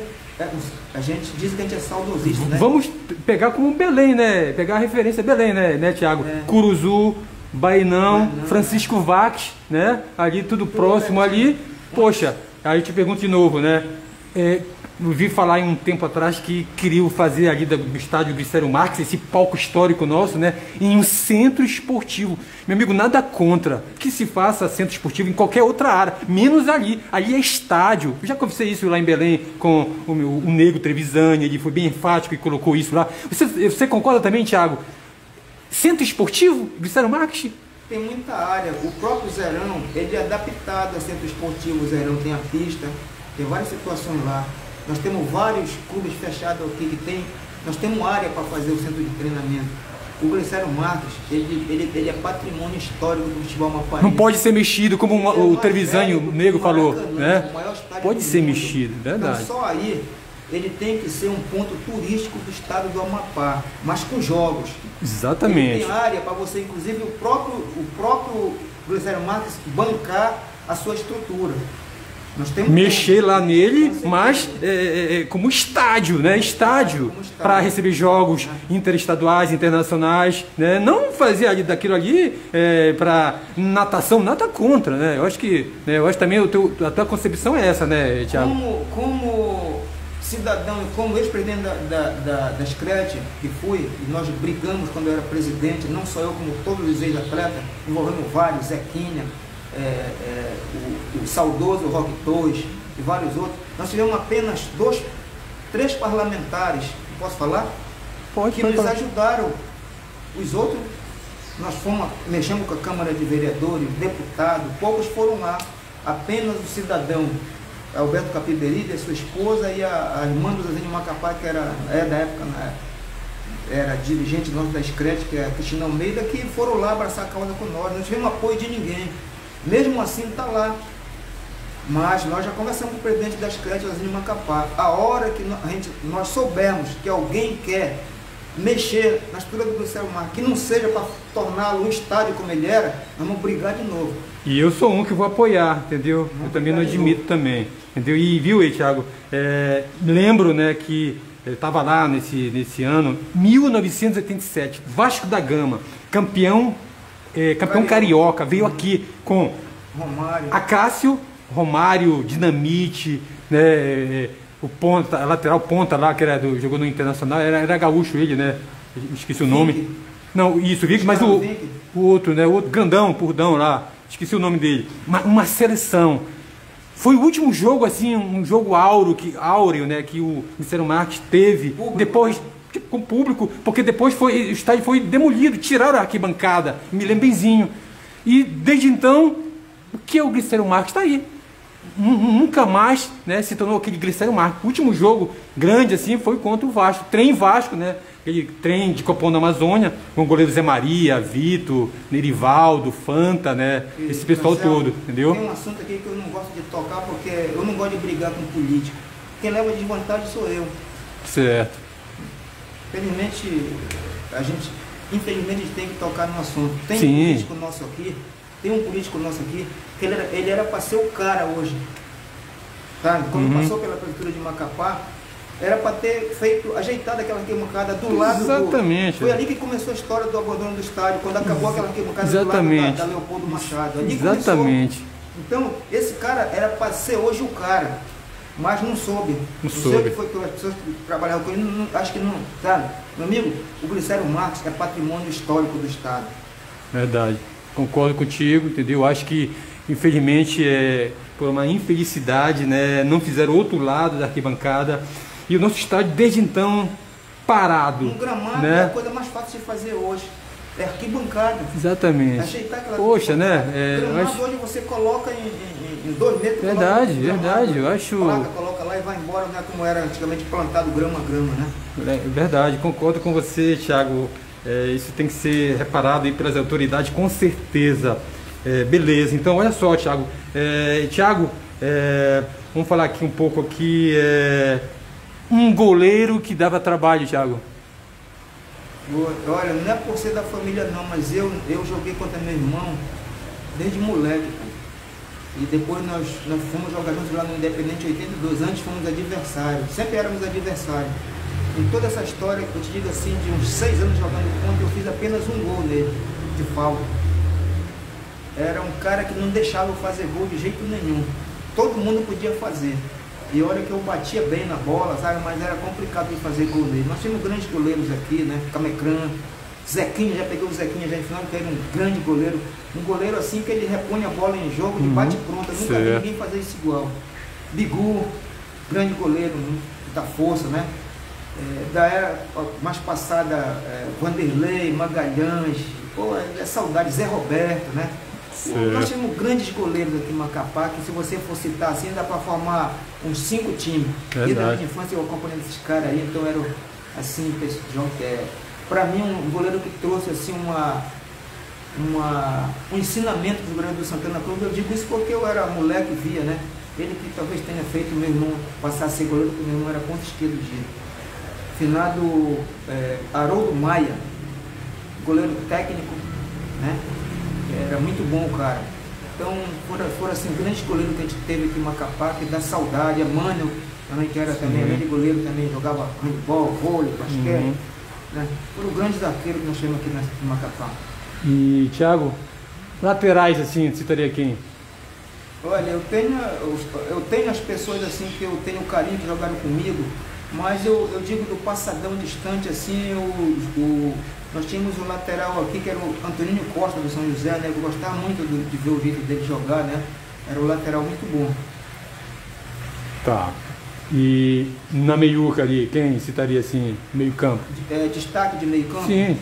a gente diz que a gente é saudosista, né? Vamos pegar como Belém, né? Pegar a referência Belém, né, Thiago? Curuzu, Bainão, Francisco Vaques, né? Ali tudo próximo ali. Poxa, aí eu te pergunto de novo, né? Eu vi falar em um tempo atrás que queriam fazer ali do estádio Glicério Marques, esse palco histórico nosso, né, em um centro esportivo. Meu amigo, nada contra que se faça centro esportivo em qualquer outra área, menos ali. Ali é estádio. Eu já conversei isso lá em Belém com o Nego Trevisani, ele foi bem enfático e colocou isso lá. Você concorda também, Thiago? Centro esportivo, Glicério Marques? Tem muita área. O próprio Zerão, ele é adaptado a centro esportivo. O Zerão tem a pista, tem várias situações lá. Nós temos vários clubes fechados aqui nós temos área para fazer o centro de treinamento. O Glicério Marques, ele é patrimônio histórico do futebol amapaense. Não pode ser mexido, como o Trevisani, o Nego falou, né? Pode ser mexido, verdade. Então, só aí ele tem que ser um ponto turístico do estado do Amapá, mas com jogos. Exatamente. Ele tem área para você, inclusive o próprio Glicério Marques bancar a sua estrutura. Mexer lá nele, mas como estádio, né? Estádio para receber jogos interestaduais, internacionais, né? Não fazer daquilo ali para natação, nada contra, né? Eu acho que também a tua concepção é essa, né, Thiago? Como cidadão e como ex-presidente da Scret, que fui, e nós brigamos quando eu era presidente, não só eu, como todos os ex-atletas, envolvendo vários, Zequinha, o saudoso Roque Torres e vários outros. Nós tivemos apenas 3 parlamentares, posso falar? Pode nos ajudaram. Os outros, nós mexemos com a Câmara de Vereadores, deputado, poucos foram lá. Apenas o cidadão Alberto Capiberida e sua esposa e a irmã do Zezinho Macapá, que era da época, era dirigente nosso da Scret, que é a Cristina Almeida, que foram lá abraçar a causa com nós. Não tivemos apoio de ninguém. Mesmo assim está lá. Mas nós já conversamos com o presidente da Scret, Zezinho Macapá. A hora que nós soubermos que alguém quer mexer na estrutura do Glicério Marques, que não seja para torná-lo um estádio como ele era, nós vamos brigar de novo. E eu sou um que vou apoiar, entendeu? Eu também não admito também, entendeu? E viu aí, Thiago, lembro, né, que ele estava lá nesse ano, 1987, Vasco da Gama, campeão carioca, veio aqui com Romário, Acácio, Romário, Dinamite, né, o ponta, lateral ponta lá, que jogou no Internacional, era gaúcho ele, né? Esqueci o nome. Não, isso, Vic, mas o outro, né? O outro grandão, purdão lá, esqueci o nome dele. Uma seleção. Foi o último jogo, assim, um jogo áureo, né? Que o Glicério Marques teve. Público. Depois, com o público, porque depois o estádio foi demolido, tiraram a arquibancada, me lembro benzinho. E desde então, O que é o Glicério Marques? Está aí. Nunca mais, né, se tornou aquele Glicério Marques. O último jogo grande assim foi contra o Vasco, Trem Vasco, né? Aquele trem de Copom da Amazônia, com o goleiro Zé Maria, Vitor, Nerivaldo, Fanta, né? Esse pessoal Marcelo, todo, entendeu? Tem um assunto aqui que eu não gosto de tocar porque eu não gosto de brigar com político. Quem leva desvantagem sou eu. Certo. Infelizmente, a gente tem que tocar no assunto. Tem Sim. um político nosso aqui, que ele era para ser o cara hoje. Tá? Quando passou pela prefeitura de Macapá, era para ter ajeitado aquela arquibancada do lado. Exatamente. Foi ali que começou a história do abandono do estádio, quando acabou aquela arquibancada Exatamente. do lado da Leopoldo Machado. Ali Exatamente. começou. Então, esse cara era para ser hoje o cara, mas não soube. Não sei o que foi que as pessoas que trabalhavam com ele, acho que não, sabe? Meu amigo, o Glicério Marques é patrimônio histórico do estado. Verdade. Concordo contigo, entendeu? Acho que, infelizmente, por uma infelicidade, né, não fizeram outro lado da arquibancada. E o nosso estádio, desde então, parado. Um gramado, né? é a coisa mais fácil de fazer hoje. É arquibancada. Exatamente. Ajeitar aquela Poxa, arquibancada. né? Gramado Acho... hoje você coloca em 2 metros. Verdade, coloca um verdade. gramado, Eu acho... coloca lá e vai embora, né? Como era antigamente plantado grama a grama, né? Verdade, concordo com você, Thiago. Isso tem que ser reparado aí pelas autoridades, com certeza. Beleza, então olha só, Thiago. Thiago, vamos falar aqui um pouco aqui. Um goleiro que dava trabalho, Thiago. Olha, não é por ser da família não, mas eu joguei contra meu irmão desde moleque. E depois nós fomos jogar juntos lá no Independente 82, antes fomos adversários, sempre éramos adversários. Em toda essa história, eu te digo assim, de uns 6 anos jogando contra, eu fiz apenas um gol nele, de falta. Era um cara que não deixava eu fazer gol de jeito nenhum. Todo mundo podia fazer. E olha que eu batia bem na bola, sabe? Mas era complicado de fazer gol nele. Nós tínhamos grandes goleiros aqui, né? Camecrã, Zequinha, já peguei o Zequinha já em final, que era um grande goleiro. Um goleiro assim que ele repõe a bola em jogo de bate-pronta. Nunca vi ninguém fazer isso igual. Bigu, grande goleiro, muita força, né? Da era mais passada, Vanderlei, Magalhães, pô, saudade, Zé Roberto, né? Nós temos grandes goleiros aqui em Macapá, que se você for citar assim, dá para formar uns 5 times. E da minha infância eu acompanhando esses caras aí, então era assim, para mim um goleiro que trouxe assim um ensinamento do Grande do Santana Cruz. Eu digo isso porque eu era moleque e via, né? Ele que talvez tenha feito o meu irmão passar a ser goleiro, porque meu irmão era ponta esquerda de finado Haroldo Maia, goleiro técnico, né? Era muito bom o cara. Então foram assim, grandes goleiros que a gente teve aqui em Macapá, que dá saudade. A Mano também, que era também, além de goleiro, também jogava handball, vôlei, basquete. Né? Foram grandes arqueiros que nós temos aqui em Macapá. E, Thiago, laterais assim, citaria quem? Olha, eu tenho as pessoas assim que eu tenho carinho, que jogaram comigo, mas eu digo do passadão distante assim, nós tínhamos um lateral aqui que era o Antoninho Costa do São José, né? Eu gostava muito de ver o jeito dele jogar, né? Era um lateral muito bom. Tá. E na meiuca ali, quem citaria assim, meio campo? Destaque de meio campo? Sim.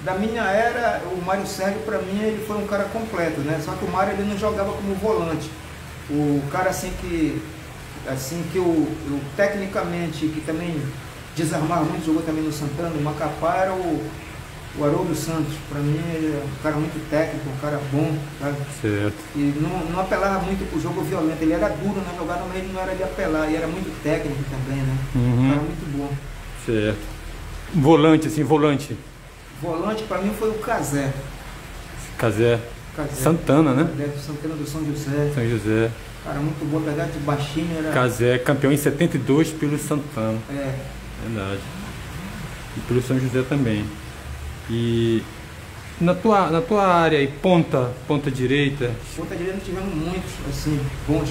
Da minha era, o Mário Sérgio, para mim, ele foi um cara completo, né? Só que o Mário, ele não jogava como volante. O cara assim que eu tecnicamente, que também desarmava muito, jogou também no Santana, no Macapá, era o Haroldo Santos. Para mim, ele é um cara muito técnico, um cara bom, sabe? Certo. E não apelava muito pro jogo violento. Ele era duro na jogada, mas ele não era de apelar. E era muito técnico também, né? Um cara muito bom. Certo. Volante, assim, volante. Volante, para mim, foi o Cazé. Cazé. Santana, né? Santana do São José. São José. Cara, muito bom, pegar de baixinho. Era... Cazé, campeão em 72 pelo Santana. Verdade. E pelo São José também. E na tua área aí, ponta direita? Ponta direita tivemos muitos, assim, bons.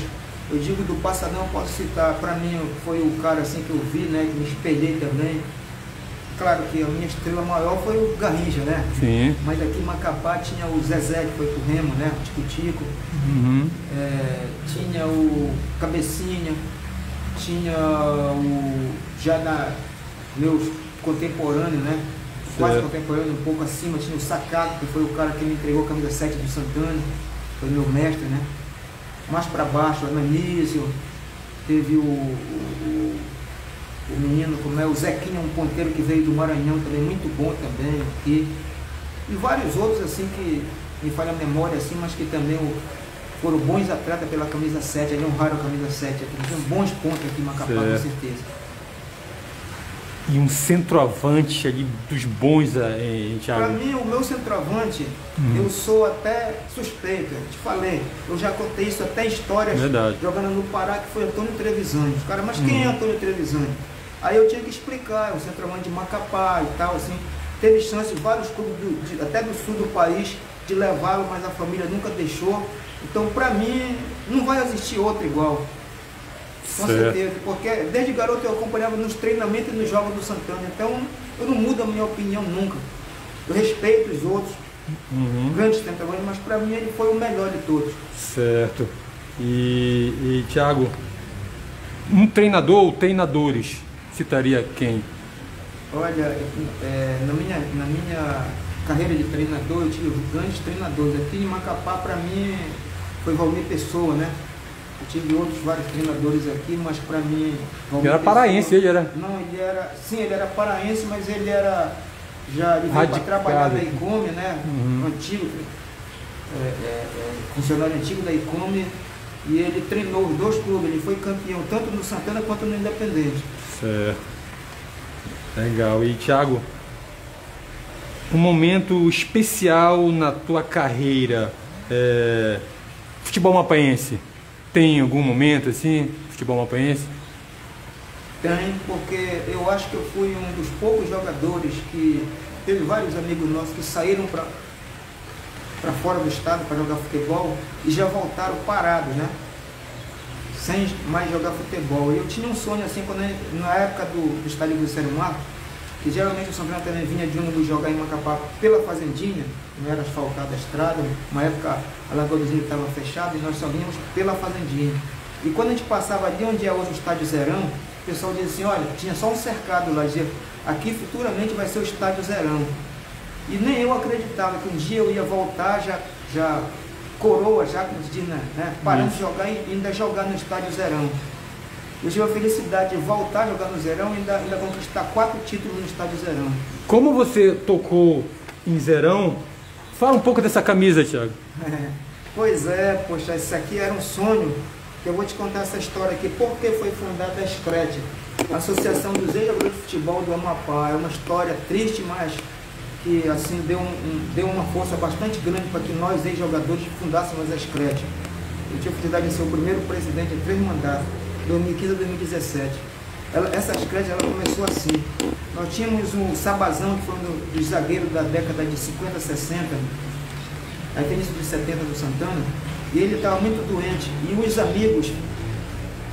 Eu digo do passadão, eu posso citar, para mim foi o cara assim que eu vi, né, que me espelhei também. Claro que a minha estrela maior foi o Garrincha, né? Sim. Mas aqui em Macapá tinha o Zezé, que foi pro Remo, né? O Tico-Tico. Tinha o Cabecinha. Tinha meus contemporâneos, né? Quase contemporâneo, um pouco acima, tinha o Sacado, que foi o cara que me entregou a camisa 7 do Santana. foi meu mestre, né? Mais para baixo, Ananísio, teve o menino, como é, o Zequinha, um ponteiro que veio do Maranhão também, muito bom também, aqui. E vários outros, assim, que me falha a memória, assim, mas que também foram bons atletas pela camisa 7, ali honraram a camisa 7, tem bons pontos aqui em Macapá, com certeza. E um centroavante ali dos bons, Thiago? Para mim, o meu centroavante, eu sou até suspeito, te falei, eu já contei isso até histórias jogando no Pará, que foi Antônio Trevisani. Os caras, mas quem é Antônio Trevisani? Aí eu tinha que explicar, o centroavante de Macapá e tal, assim, teve chance, vários clubes, até do sul do país, de levá-lo, mas a família nunca deixou. Então, para mim, não vai existir outro igual. Com certeza, porque desde garoto eu acompanhava nos treinamentos e nos jogos do Santana, então eu não mudo a minha opinião nunca. Eu respeito os outros, grandes centroavantes, mas para mim ele foi o melhor de todos. Certo. E Thiago, um treinador ou treinadores, citaria quem? Olha, na minha carreira de treinador, eu tive grandes treinadores. Aqui em Macapá, para mim, foi Valmir Pessoa, né? Eu tive vários treinadores aqui, mas para mim... Ele era paraense, ele era? Não, ele era paraense, mas ele era... Ele veio para trabalhar na ICOME, né? Antigo, funcionário antigo da ICOME, e ele treinou os dois clubes, ele foi campeão, tanto no Santana quanto no Independente. Certo. Legal. E Thiago, um momento especial na tua carreira, futebol mapaense. Tem algum momento assim, futebol mapaense? Tem, porque eu acho que eu fui um dos poucos jogadores que... Teve vários amigos nossos que saíram para fora do estado para jogar futebol e já voltaram parados, né? Sem mais jogar futebol. E eu tinha um sonho assim, na época do estádio do Céu Mar, que geralmente o São Paulo também vinha de ônibus jogar em Macapá pela fazendinha, não era asfaltada a estrada, uma época a Lagoa do Zinho estava fechada e nós só vínhamos pela fazendinha. E quando a gente passava ali onde é hoje o estádio Zerão, o pessoal dizia assim, olha, tinha só um cercado lá, dizia, aqui futuramente vai ser o estádio Zerão. E nem eu acreditava que um dia eu ia voltar, já coroa, já como se diz, né? Parando de jogar e ainda jogar no estádio Zerão. Eu tive a felicidade de voltar a jogar no Zerão e ainda conquistar 4 títulos no estádio Zerão. Como você tocou em Zerão, fala um pouco dessa camisa, Thiago. Pois é, poxa, isso aqui era um sonho. Eu vou te contar essa história aqui, por que foi fundada a SCRET, a Associação dos Ex-Jogadores de Futebol do Amapá. É uma história triste, mas que assim deu uma força bastante grande para que nós, ex-jogadores, fundássemos a SCRET. Eu tive a oportunidade de ser o primeiro presidente em 3 mandatos, 2015 a 2017. Essa SCRET começou assim. Nós tínhamos um Sabazão, que foi um dos zagueiros da década de 50, 60, até início de 70 do Santana, e ele estava muito doente. E os amigos,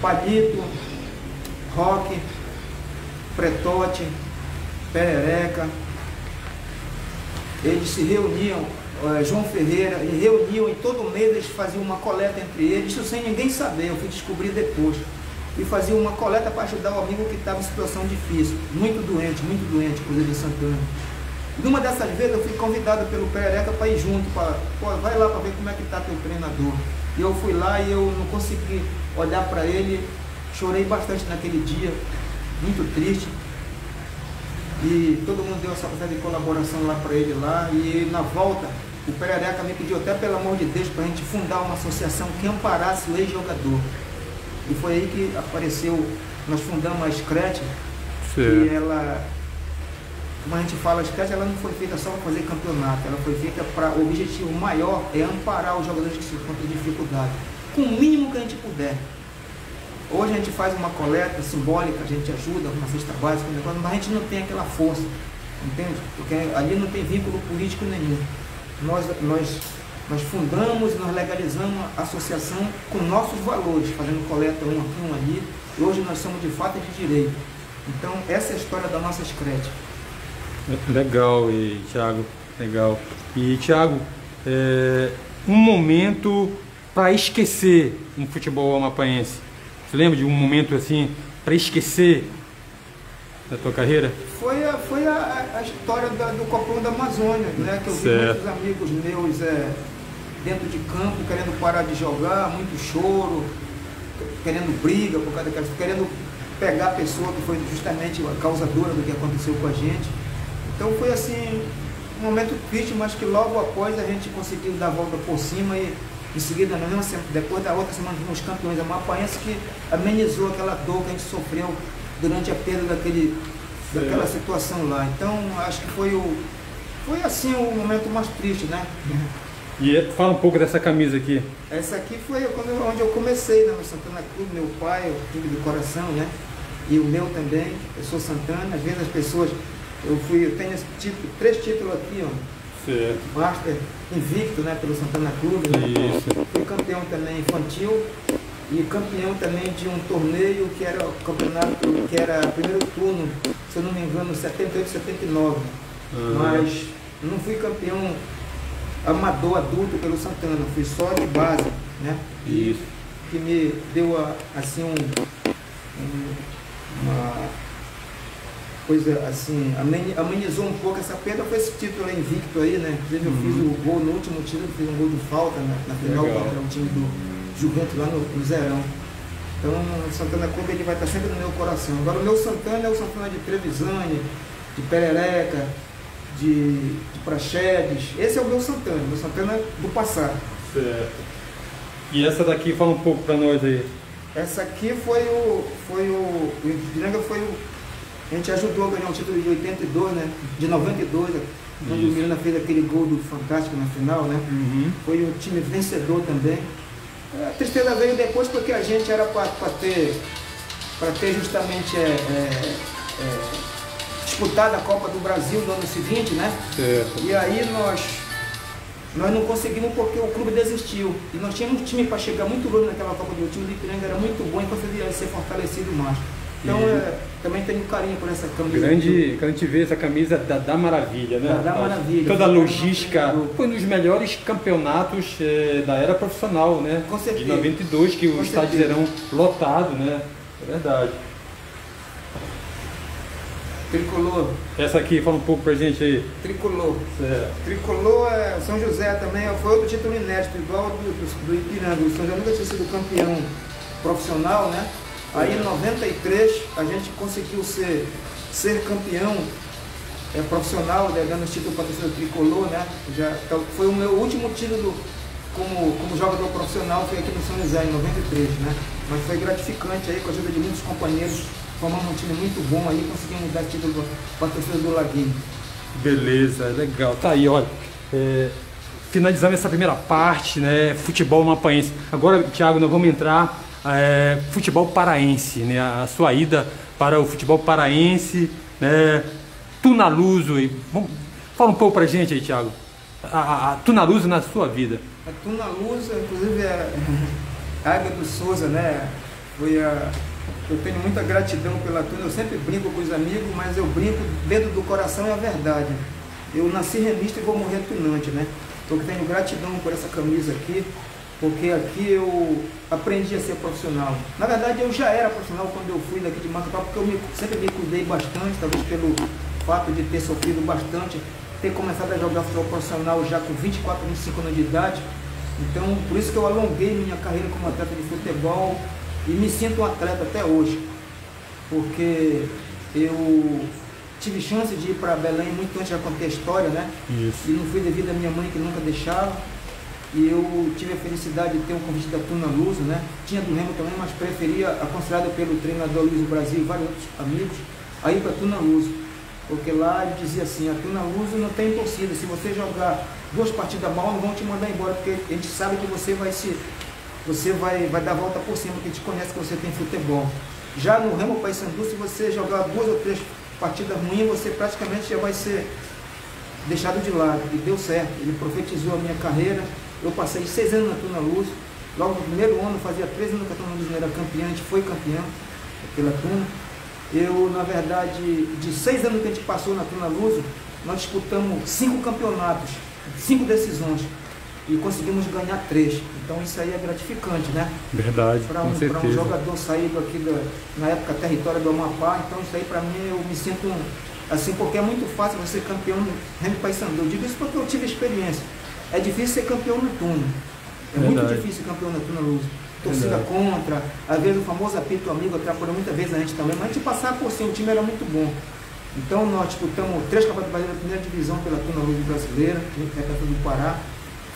Palito, Roque, Pretote, Perereca, eles se reuniam, João Ferreira, e reuniam e todo mês eles faziam uma coleta entre eles, isso sem ninguém saber, eu fui descobrir depois. E faziam uma coleta para ajudar o amigo que estava em situação difícil, muito doente, coisa de Santana. E numa dessas vezes eu fui convidado pelo Perereca para ir junto, vai lá para ver como é que está teu treinador. E eu fui lá e eu não consegui olhar para ele, chorei bastante naquele dia, muito triste. E todo mundo deu essa oportunidade de colaboração lá para ele lá, e na volta o Perereca me pediu até pelo amor de Deus para a gente fundar uma associação que amparasse o ex-jogador. E foi aí que apareceu, nós fundamos a SCRET, e ela, como a gente fala, a SCRET ela não foi feita só para fazer campeonato, ela foi feita para, o objetivo maior é amparar os jogadores que se encontram em dificuldade, com o mínimo que a gente puder. Hoje a gente faz uma coleta simbólica, a gente ajuda com uma cesta básica, mas a gente não tem aquela força, entende? Porque ali não tem vínculo político nenhum. Nós fundamos e nós legalizamos a associação com nossos valores, fazendo coleta um aqui, um ali, e hoje nós somos de fato de direito. Então essa é a história da nossa SCRET. Legal, Thiago, legal. E Thiago, um momento para esquecer no futebol amapaense. Você lembra de um momento assim para esquecer da tua carreira? Foi a história do Copão da Amazônia, né? Que eu vi muitos amigos meus dentro de campo, querendo parar de jogar, muito choro, querendo briga, por causa daquelas, querendo pegar a pessoa que foi justamente a causadora do que aconteceu com a gente. Então foi assim, um momento triste, mas que logo após a gente conseguiu dar a volta por cima e em seguida, depois da outra semana, fomos campeões. É uma aparência que amenizou aquela dor que a gente sofreu durante a perda daquela situação lá. Então acho que foi assim o momento mais triste, né? E fala um pouco dessa camisa aqui. Essa aqui foi onde eu comecei, né? No Santana Clube, meu pai, o time do coração, né? E o meu também, eu sou Santana. Às vezes as pessoas, eu tenho esse título, 3 títulos aqui, ó. Certo. Master invicto, né? Pelo Santana Clube. Né? Isso. Fui campeão também infantil e campeão também de um torneio que era o campeonato, que era primeiro turno, se eu não me engano, 78, 79. Mas não fui campeão amador adulto pelo Santana, fui só de base, né? Isso. Que me deu assim uma coisa assim, amenizou um pouco essa perda, foi esse título invicto aí, né? Inclusive eu fiz o gol no último título, fiz um gol de falta na final contra o time do Juventus lá no Zerão. Então o Santana Clube ele vai estar sempre no meu coração. Agora o meu Santana é o Santana de Trevisani, de Perereca, de Praxedes. Esse é o meu Santana do passado. Certo. E essa daqui, fala um pouco para nós aí. Essa aqui a gente ajudou a ganhar o título de 82, né? De 92, quando o Miranda fez aquele gol do Fantástico na final, né? Foi o time vencedor também. A tristeza veio depois porque a gente era para ter justamente disputado a Copa do Brasil no ano seguinte, né? Certo. E aí nós não conseguimos porque o clube desistiu. E nós tínhamos um time para chegar muito longe naquela Copa do time do Ipiranga, era muito bom e conseguia ser fortalecido mais. Então também tenho carinho por essa camisa. Quando a gente vê essa camisa da Maravilha, né? Da Maravilha. Toda a logística. Foi nos melhores campeonatos da era profissional, né? Com certeza. De 92, que o estádio Zerão lotado, né? É verdade. Tricolor. Essa aqui, fala um pouco pra gente aí. Tricolor. Certo. Tricolor é São José também, foi outro título inédito, igual do Ipiranga. O São José nunca tinha sido campeão profissional, né? Aí em 93 a gente conseguiu ser campeão profissional, né, dando o título para a torcida Tricolor, né? Então, foi o meu último título como jogador profissional, foi aqui no São José em 93, né? Mas foi gratificante aí, com a ajuda de muitos companheiros, formamos um time muito bom aí, conseguimos dar título para a torcida do Laguinho. Beleza, legal. Tá aí, olha. Finalizando essa primeira parte, né? Futebol mapaense. Agora, Thiago, nós vamos entrar futebol paraense, né? A sua ida para o futebol paraense, né? Tunaluso. Fala um pouco pra gente aí, Thiago. A Tunaluso na sua vida. A Tunaluso, inclusive, a Águia do Souza, né? Eu tenho muita gratidão pela Tuna. Eu sempre brinco com os amigos, mas eu brinco dentro do coração, é a verdade. Eu nasci remista e vou morrer tunante, né? Então eu tenho gratidão por essa camisa aqui, porque aqui eu aprendi a ser profissional. Na verdade, eu já era profissional quando eu fui daqui de Macapá, porque eu sempre me cuidei bastante, talvez pelo fato de ter sofrido bastante, ter começado a jogar futebol profissional já com 24, 25 anos de idade. Então, por isso que eu alonguei minha carreira como atleta de futebol e me sinto um atleta até hoje, porque eu tive chance de ir para Belém muito antes, já contei a história, né? Isso. E não fui devido à minha mãe, que nunca deixava. E eu tive a felicidade de ter um convite da Tunaluso, né? Tinha do Remo também, mas preferia, aconselhado pelo treinador Luiz Brasil e vários outros amigos, a ir para a Tunaluso. Porque lá ele dizia assim, a Tunaluso não tem torcida, se você jogar 2 partidas mal, não vão te mandar embora, porque a gente sabe que você vai dar a volta por cima, porque a gente conhece que você tem futebol. Já no Remo Paysandu, se você jogar 2 ou 3 partidas ruins, você praticamente já vai ser deixado de lado. E deu certo, ele profetizou a minha carreira. Eu passei 6 anos na Tunaluso. Logo no primeiro ano, fazia 3 anos que a Tunaluso não era campeã, a gente foi campeão pela Tuna. Eu, na verdade, de 6 anos que a gente passou na Tunaluso, nós disputamos 5 campeonatos, 5 decisões. E conseguimos ganhar 3. Então isso aí é gratificante, né? Verdade, para com certeza. Para um jogador saído aqui na época território do Amapá, então isso aí para mim eu me sinto assim, porque é muito fácil você ser campeão no Remo Paysandu. Eu digo isso porque eu tive experiência. É difícil ser campeão no Tuna. É muito difícil ser campeão no Tuna Luz. Torcida contra, às vezes o famoso apito amigo atrapalhou muitas vezes a gente também, mas a gente passava por cima, o time era muito bom. Então nós disputamos 3 campeonatos brasileiros da primeira divisão pela Tuna Luz brasileira, representando do Pará.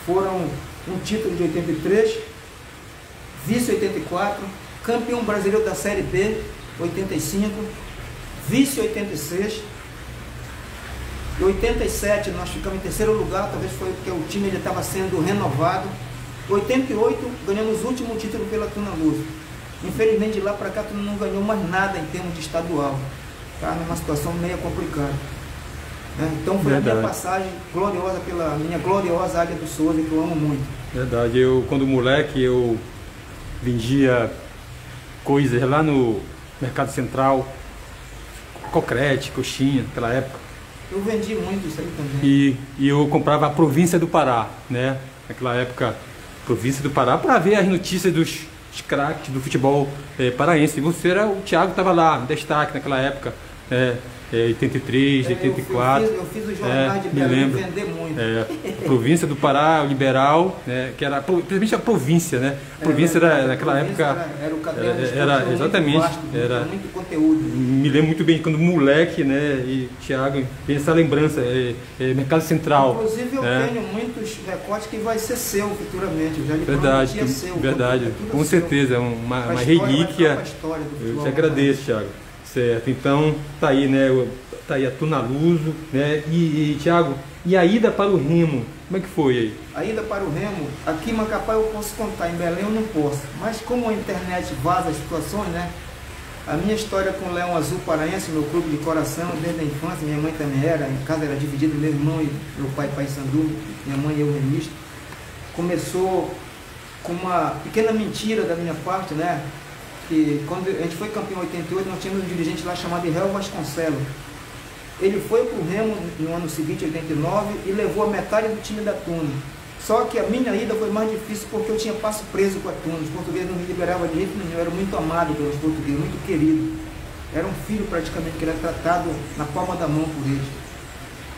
Foram um título de 83, vice 84, campeão brasileiro da Série B 85, vice 86. Em 87 nós ficamos em terceiro lugar, talvez foi porque o time estava sendo renovado. Em 88 ganhamos o último título pela Tuna Luz. Infelizmente de lá para cá a Tuna não ganhou mais nada em termos de estadual. Está numa situação meio complicada. Então foi a minha passagem gloriosa pela minha gloriosa Águia do Souza, que eu amo muito. Verdade, eu quando moleque eu vendia coisas lá no Mercado Central, cocrete, coxinha, naquela época. Eu vendi muito isso aí também. E eu comprava a Província do Pará, né? Naquela época, Província do Pará, para ver as notícias dos craques do futebol paraense. E você o Thiago estava lá, em destaque naquela época. 83, 84. Eu fiz os jornais de Belém vender muito. Província do Pará, o Liberal, né, que era principalmente a província, né? A província era naquela época. Era o caderno era exatamente. Vasto, era muito conteúdo. Me lembro muito bem quando moleque, né? E Thiago, tem essa lembrança, Mercado Central. Inclusive eu tenho muitos recortes que vai ser seu futuramente. Eu já lhe verdade, seu. Verdade, com certeza, uma relíquia. Eu te agradeço, Thiago. Certo, então tá aí, né? Tá aí a Tuna Luso, né? E Thiago, e a ida para o Remo, como é que foi aí? A ida para o Remo, aqui em Macapá eu posso contar, em Belém eu não posso. Mas como a internet vaza as situações, né? A minha história com o Leão Azul Paraense, meu clube de coração, desde a infância, minha mãe também era, em casa era dividida, meu irmão e meu pai Sandu, minha mãe e eu remista. Começou com uma pequena mentira da minha parte, né? Que quando a gente foi campeão em 88, nós tínhamos um dirigente lá chamado Israel Vasconcelos. Ele foi para o Remo no ano seguinte, 89, e levou a metade do time da Tuna. Só que a minha ida foi mais difícil porque eu tinha passo preso com a Tuna. Os portugueses não me liberavam de jeito nenhum, eu era muito amado pelos portugueses, muito querido. Era um filho praticamente, que era tratado na palma da mão por eles.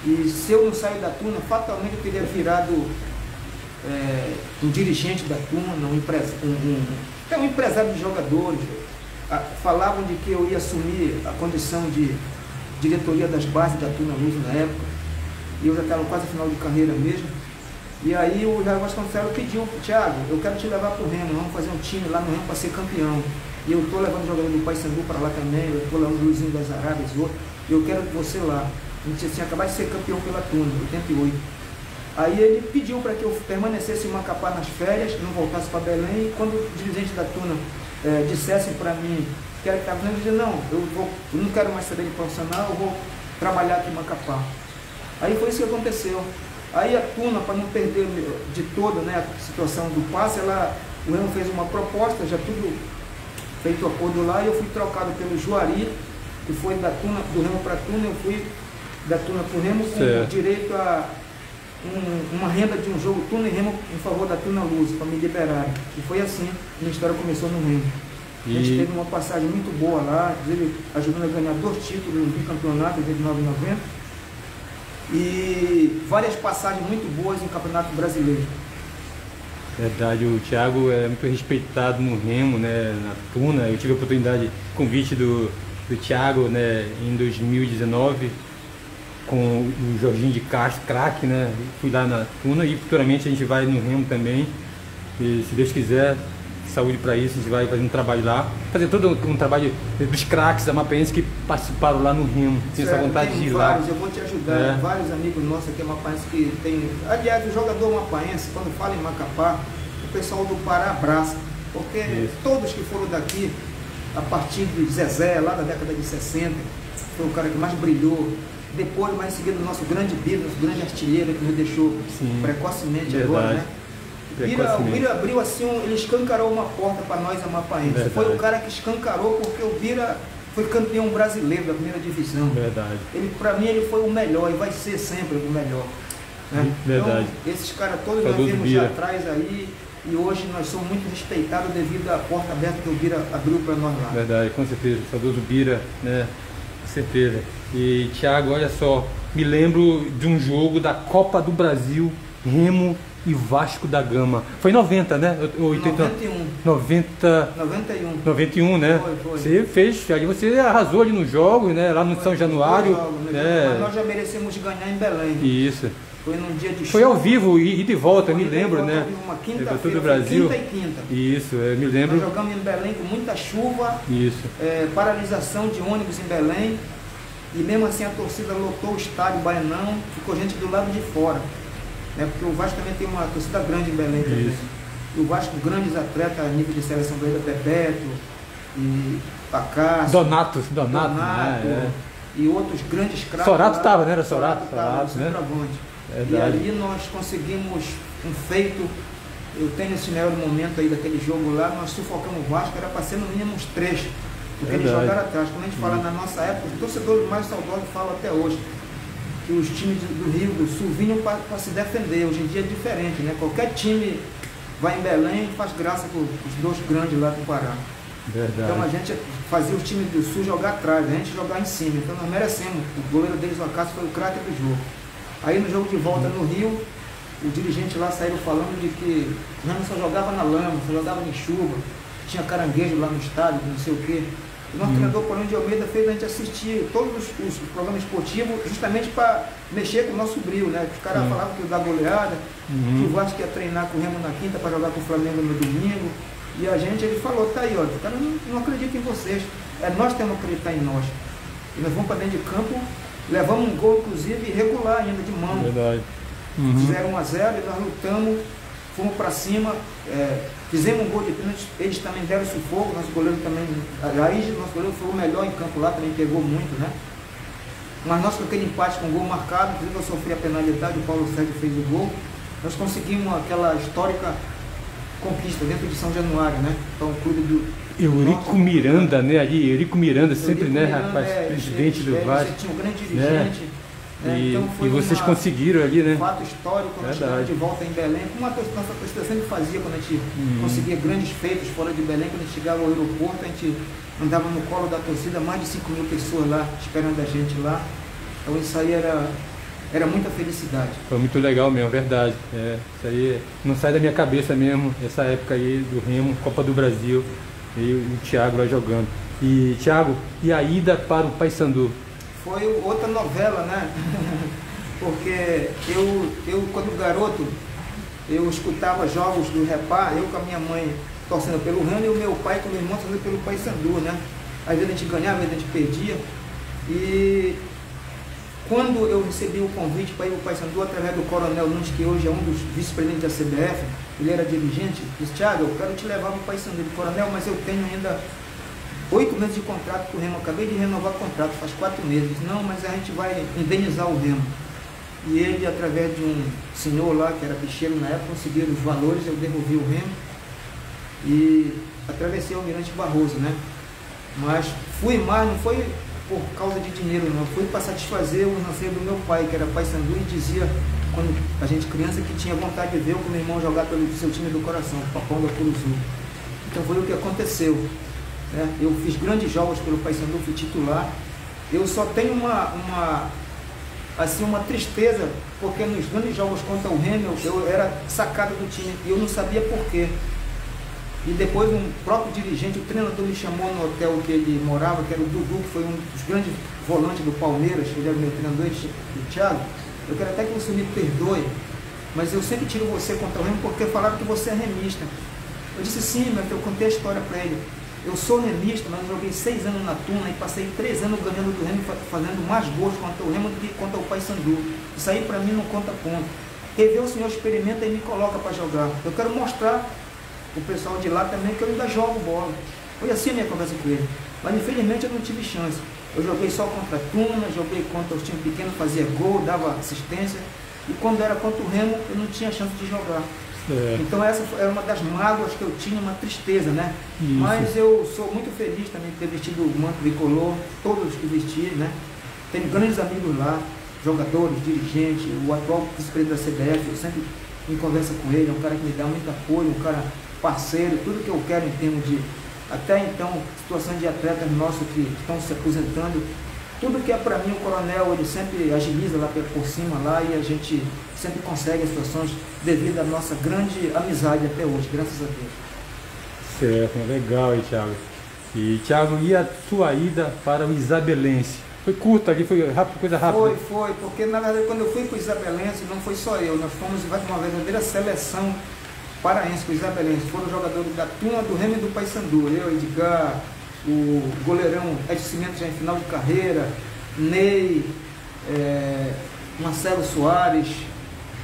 E se eu não sair da Tuna, fatalmente eu teria virado um dirigente da Tuna, um empresário de jogadores. Falavam de que eu ia assumir a condição de diretoria das bases da Tuna Luz na época, e eu já estava quase no final de carreira mesmo. E aí o Jair Vasconcelos pediu: Thiago, eu quero te levar para o Remo, vamos fazer um time lá no Remo para ser campeão. E eu estou levando o jogador do Paysandu para lá também, eu estou levando o Luizinho das Arábias e outros, e eu quero você lá. A gente tinha acabado de ser campeão pela Tuna, 88. Aí ele pediu para que eu permanecesse em Macapá nas férias, não voltasse para Belém, e quando o dirigente da Tuna dissessem para mim que era que estava fazendo, eu disse: não, eu não quero mais saber de profissional, eu vou trabalhar aqui em Macapá. Aí foi isso que aconteceu. Aí a Tuna, para não perder de todo, né, a situação do passe, o Remo fez uma proposta, já tudo feito acordo lá, e eu fui trocado pelo Juari, que foi do Remo para a Tuna. Eu fui da Tuna para o Remo com direito a uma renda de um jogo Tuna e Remo em favor da Tuna Luz, para me liberar. E foi assim, minha história começou no Remo. A gente teve uma passagem muito boa lá, inclusive ajudando a ganhar 2 títulos no bicampeonato de 89 e 90. E várias passagens muito boas em campeonato brasileiro. Verdade, o Thiago é muito respeitado no Remo, né, na Tuna. Eu tive a oportunidade, convite do Thiago, né, em 2019, com o Jorginho de Castro, craque, né? Fui lá na Tuna e futuramente a gente vai no Remo também. E se Deus quiser, saúde para isso, a gente vai fazer um trabalho lá, fazer todo um trabalho dos craques amapaenses que participaram lá no Remo. Tenho essa vontade de ir lá. Eu vou te ajudar, vários amigos nossos aqui amapaenses que tem. Aliás, o jogador amapaense, quando fala em Macapá, o pessoal do Pará abraça, porque todos que foram daqui, a partir de Zezé, lá da década de 60, foi o cara que mais brilhou. Depois, mais em seguida, o nosso grande Bira, nosso grande artilheiro, que nos deixou precocemente agora, né? O Bira abriu assim, ele escancarou uma porta para nós amapaenses. Foi o cara que escancarou, porque o Bira foi campeão brasileiro da primeira divisão. Verdade. Para mim, ele foi o melhor e vai ser sempre o melhor. Né? Verdade. Então, esses caras todos nós vimos já atrás aí, e hoje nós somos muito respeitados devido à porta aberta que o Bira abriu para nós lá. Verdade, com certeza. Saudoso Bira, né? Com certeza. E Thiago, olha só, me lembro de um jogo da Copa do Brasil Remo e Vasco da Gama. Foi em 90, né? 91. 91, né? Foi. Você fez, ali você arrasou ali nos jogos, né? Lá no São Januário. Mas nós já merecemos ganhar em Belém. Isso. Foi num dia de chuva. Foi ao vivo, ida e volta, me lembro, né? Uma quinta-feira, todo o Brasil. quinta e quinta. Isso, eu me lembro. Nós jogamos em Belém com muita chuva, Isso. paralisação de ônibus em Belém, e mesmo assim a torcida lotou o estádio Baianão, ficou gente do lado de fora, né? Porque o Vasco também tem uma torcida grande em Belém também. Isso. E o Vasco, grandes atletas a nível de seleção brasileira, Bebeto, e Pacácio, Donato, né? e outros grandes craques. Sorato estava, né? Era Sorato, né? E ali nós conseguimos um feito. Eu tenho esse melhor momento aí daquele jogo lá, nós sufocamos o Vasco, era para ser no mínimo uns 3, porque eles jogaram atrás. Quando a gente fala na nossa época, os torcedores mais saudosos falam até hoje, que os times do Rio do Sul vinham para se defender. Hoje em dia é diferente, né? Qualquer time vai em Belém e faz graça com os dois grandes lá do Pará. Verdade. Então a gente fazia os times do Sul jogar atrás, a gente jogar em cima. Então nós merecemos. O goleiro deles, o Acácio, foi o craque do jogo. Aí no jogo de volta no Rio, o dirigente lá saíram falando de que o Remo só jogava na lama, só jogava em chuva, tinha caranguejo lá no estádio, não sei o quê. O nosso treinador, Paulinho de Almeida, fez a gente assistir todos os programas esportivos justamente para mexer com o nosso brilho, né? Os caras falavam que ia dar goleada, que o Vasco ia treinar com o Remo na quinta para jogar com o Flamengo no domingo. E a gente, ele falou, tá aí, ó, o cara não acredita em vocês, nós temos que acreditar em nós. E nós vamos para dentro de campo, levamos um gol, inclusive, irregular ainda, de mão. Verdade. Fizeram 1 a 0 e nós lutamos, fomos para cima, fizemos um gol de pênalti, eles também deram sufoco, nosso goleiro também, aliás, nosso goleiro foi o melhor em campo lá, também pegou muito, né? Mas nós com aquele empate com o gol marcado, inclusive eu sofri a penalidade, o Paulo Sérgio fez o gol, nós conseguimos aquela histórica conquista dentro de São Januário, né? Então o clube do Eurico Miranda, né? Ali, Eurico Miranda, sempre, Eurico né, Miranda, rapaz, presidente do Vasco. Tinha um grande dirigente. Né? Então foi vocês conseguiram ali, né? Um fato histórico, quando chegamos de volta em Belém, como a nossa torcida sempre fazia quando a gente conseguia grandes feitos fora de Belém, quando a gente chegava ao aeroporto, a gente andava no colo da torcida, mais de 5.000 pessoas lá, esperando a gente lá. Então isso aí era muita felicidade. Foi muito legal mesmo, verdade. Isso aí não sai da minha cabeça mesmo, essa época aí do Remo, Copa do Brasil, e o Thiago lá jogando. E Thiago, e a ida para o Paysandu? Foi outra novela, né? Porque eu quando garoto, eu escutava jogos do Repá, eu com a minha mãe torcendo pelo Remo e o meu pai com o meu irmão torcendo pelo Paysandu, né? Às vezes a gente ganhava, às vezes a gente perdia. E quando eu recebi o convite para ir ao Paysandu através do Coronel Nunes, que hoje é um dos vice-presidentes da CBF, ele era dirigente, disse, Thiago, eu quero te levar para o Paysandu. Coronel, mas eu tenho ainda 8 meses de contrato com o Remo, acabei de renovar o contrato, faz 4 meses. Não, mas a gente vai indenizar o Remo. E ele, através de um senhor lá, que era bicheiro na época, conseguiram os valores, eu devolvi o Remo e atravessei o Almirante Barroso, né? Mas fui mais, não foi por causa de dinheiro não, fui para satisfazer o anseio do meu pai, que era Paysandu, e dizia, quando a gente criança, que tinha vontade de ver o meu irmão jogar pelo seu time do coração, o Papão da Curuzu. Então foi o que aconteceu. Eu fiz grandes jogos pelo Paysandu, fui titular. Eu só tenho uma tristeza, porque nos grandes jogos contra o Remo, eu era sacado do time e eu não sabia porquê. E depois um próprio dirigente, o treinador me chamou no hotel que ele morava, que era o Dudu, que foi um dos grandes volantes do Palmeiras, ele era o meu treinador, o Thiago. Eu quero até que você me perdoe, mas eu sempre tiro você contra o Remo porque falaram que você é remista. Eu disse sim, mas eu contei a história para ele. Eu sou remista, mas eu joguei 6 anos na Tuna e passei 3 anos ganhando do Remo, fazendo mais gols contra o Remo do que contra o Paysandu. Isso aí para mim não conta ponto. Rever o senhor experimenta e me coloca para jogar. Eu quero mostrar o pessoal de lá também que eu ainda jogo bola. Foi assim a minha conversa com ele. Mas infelizmente eu não tive chance. Eu joguei só contra a Tuna, joguei contra os times pequenos, fazia gol, dava assistência. E quando era contra o Remo, eu não tinha chance de jogar. Então essa era uma das mágoas que eu tinha, uma tristeza, né? Isso. Mas eu sou muito feliz também de ter vestido o manto bicolor, todos que vesti, né? Tenho grandes amigos lá, jogadores, dirigentes, o atual vice-presidente da CBF, eu sempre me converso com ele, é um cara que me dá muito apoio, um cara parceiro, tudo que eu quero em termos de, até então, situações de atletas nossos que estão se aposentando, tudo que é para mim o Coronel, ele sempre agiliza lá por cima lá e a gente sempre consegue as situações devido à nossa grande amizade até hoje, graças a Deus. Certo, legal aí, Thiago. E Thiago, e a sua ida para o Isabelense? Foi curta aqui, foi rápido, coisa rápida? Foi, porque na verdade quando eu fui para o Isabelense não foi só eu, nós fomos uma verdadeira seleção paraense com o Isabelense. Foram jogadores da turma do Remo e do Paysandu, eu, Edgar, o goleirão Edson Cimento já em final de carreira, Ney, Marcelo Soares,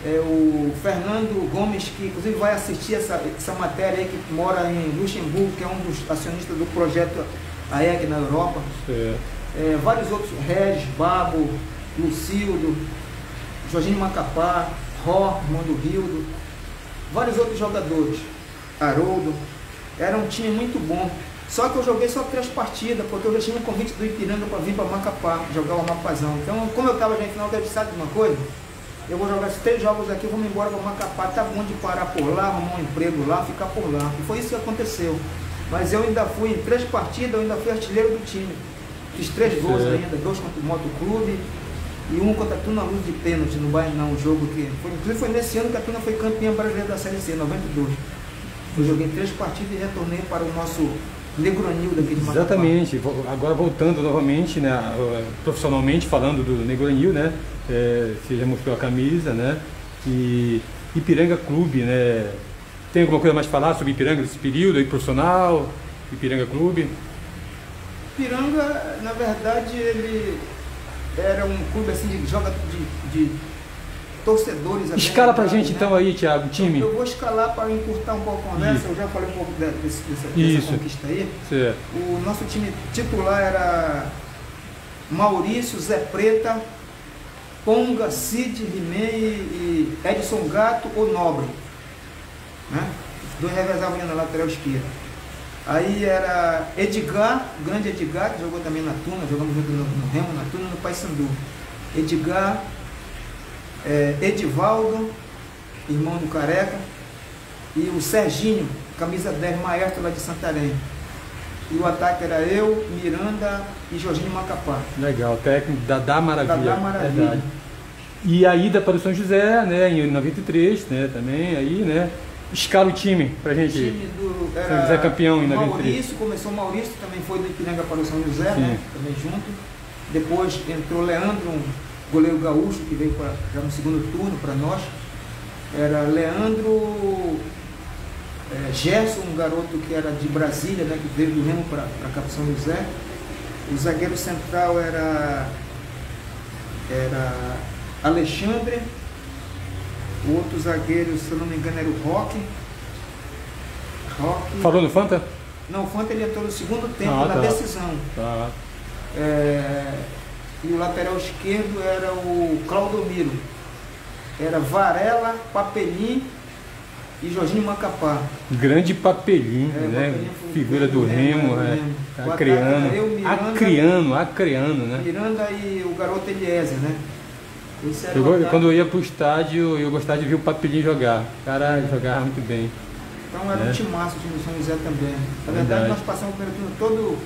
o Fernando Gomes, que inclusive vai assistir essa matéria aí, que mora em Luxemburgo, que é um dos acionistas do projeto AEC na Europa. Vários outros, Regis, Babo, Lucildo, Jorginho Macapá, Ró, irmão do Rildo, vários outros jogadores, Haroldo. Era um time muito bom. Só que eu joguei só 3 partidas, porque eu já tinha um convite do Ipiranga para vir para Macapá, jogar o Amapazão. Então, como eu estava já em final, eu disse, sabe de uma coisa? Eu vou jogar esses 3 jogos aqui, vamos embora para Macapá, tá bom de parar por lá, arrumar um emprego lá, ficar por lá. E foi isso que aconteceu. Mas eu ainda fui, em 3 partidas, eu ainda fui artilheiro do time. Fiz 3 gols ainda, 2 contra o Moto Clube e 1 contra a Tuna Luz de pênalti no Bainão, um jogo que inclusive foi nesse ano que a Tuna foi campeã brasileira da Série C, 92. Eu joguei 3 partidas e retornei para o nosso Negronil daqui de Macapá. Exatamente, agora voltando novamente, né, profissionalmente falando do Negronil, né, você já mostrou a camisa, né, e Ipiranga Clube, né, tem alguma coisa mais a falar sobre Ipiranga desse período aí profissional, Ipiranga Clube? Ipiranga, na verdade, ele era um clube assim de torcedores. Escala pra gente, né? Então aí, Thiago, time. Eu vou escalar para encurtar um pouco a conversa. Isso. Eu já falei um pouco dessa conquista aí. Certo. O nosso time titular era Maurício, Zé Preta, Ponga, Cid, Rimei e Edson Gato ou Nobre, né? Os 2 revezavam na lateral esquerda. Aí era Edgar, o grande Edgar, que jogou também na Tuna, jogamos junto no Remo, na Tuna, no Paysandu. Edgar, Edivaldo, irmão do Careca, e o Serginho, camisa 10, maestro lá de Santarém. E o ataque era eu, Miranda e Jorginho Macapá. Legal, técnico da Maravilha. Da Maravilha. Verdade. E a ida para o São José, né, em 93, né, também, aí, né. Escala o time pra gente. O time do São José campeão em 93. Maurício, começou o Maurício, também foi do Ipiranga para o São José, né? Também junto. Depois entrou Leandro, um goleiro gaúcho que veio já no segundo turno para nós. Era Leandro, Gerson, um garoto que era de Brasília, né? Que veio do Remo para cá para São José. O zagueiro central era Alexandre. O outro zagueiro, se eu não me engano, era o Roque. Falou no Fanta? Não, o Fanta ele entrou no segundo tempo na decisão. Tá. E o lateral esquerdo era o Claudomiro. Era Varela, Papelim e Jorginho Macapá. Grande Papelim, né? Papelim figura do Remo, acreano, né? Miranda e o garoto Eliezer, né? Quando eu ia pro estádio, eu gostava de ver o Papelinho jogar. O cara jogava muito bem. Então era um timaço o time do São José também. Na verdade, nós passamos o primeiro turno todo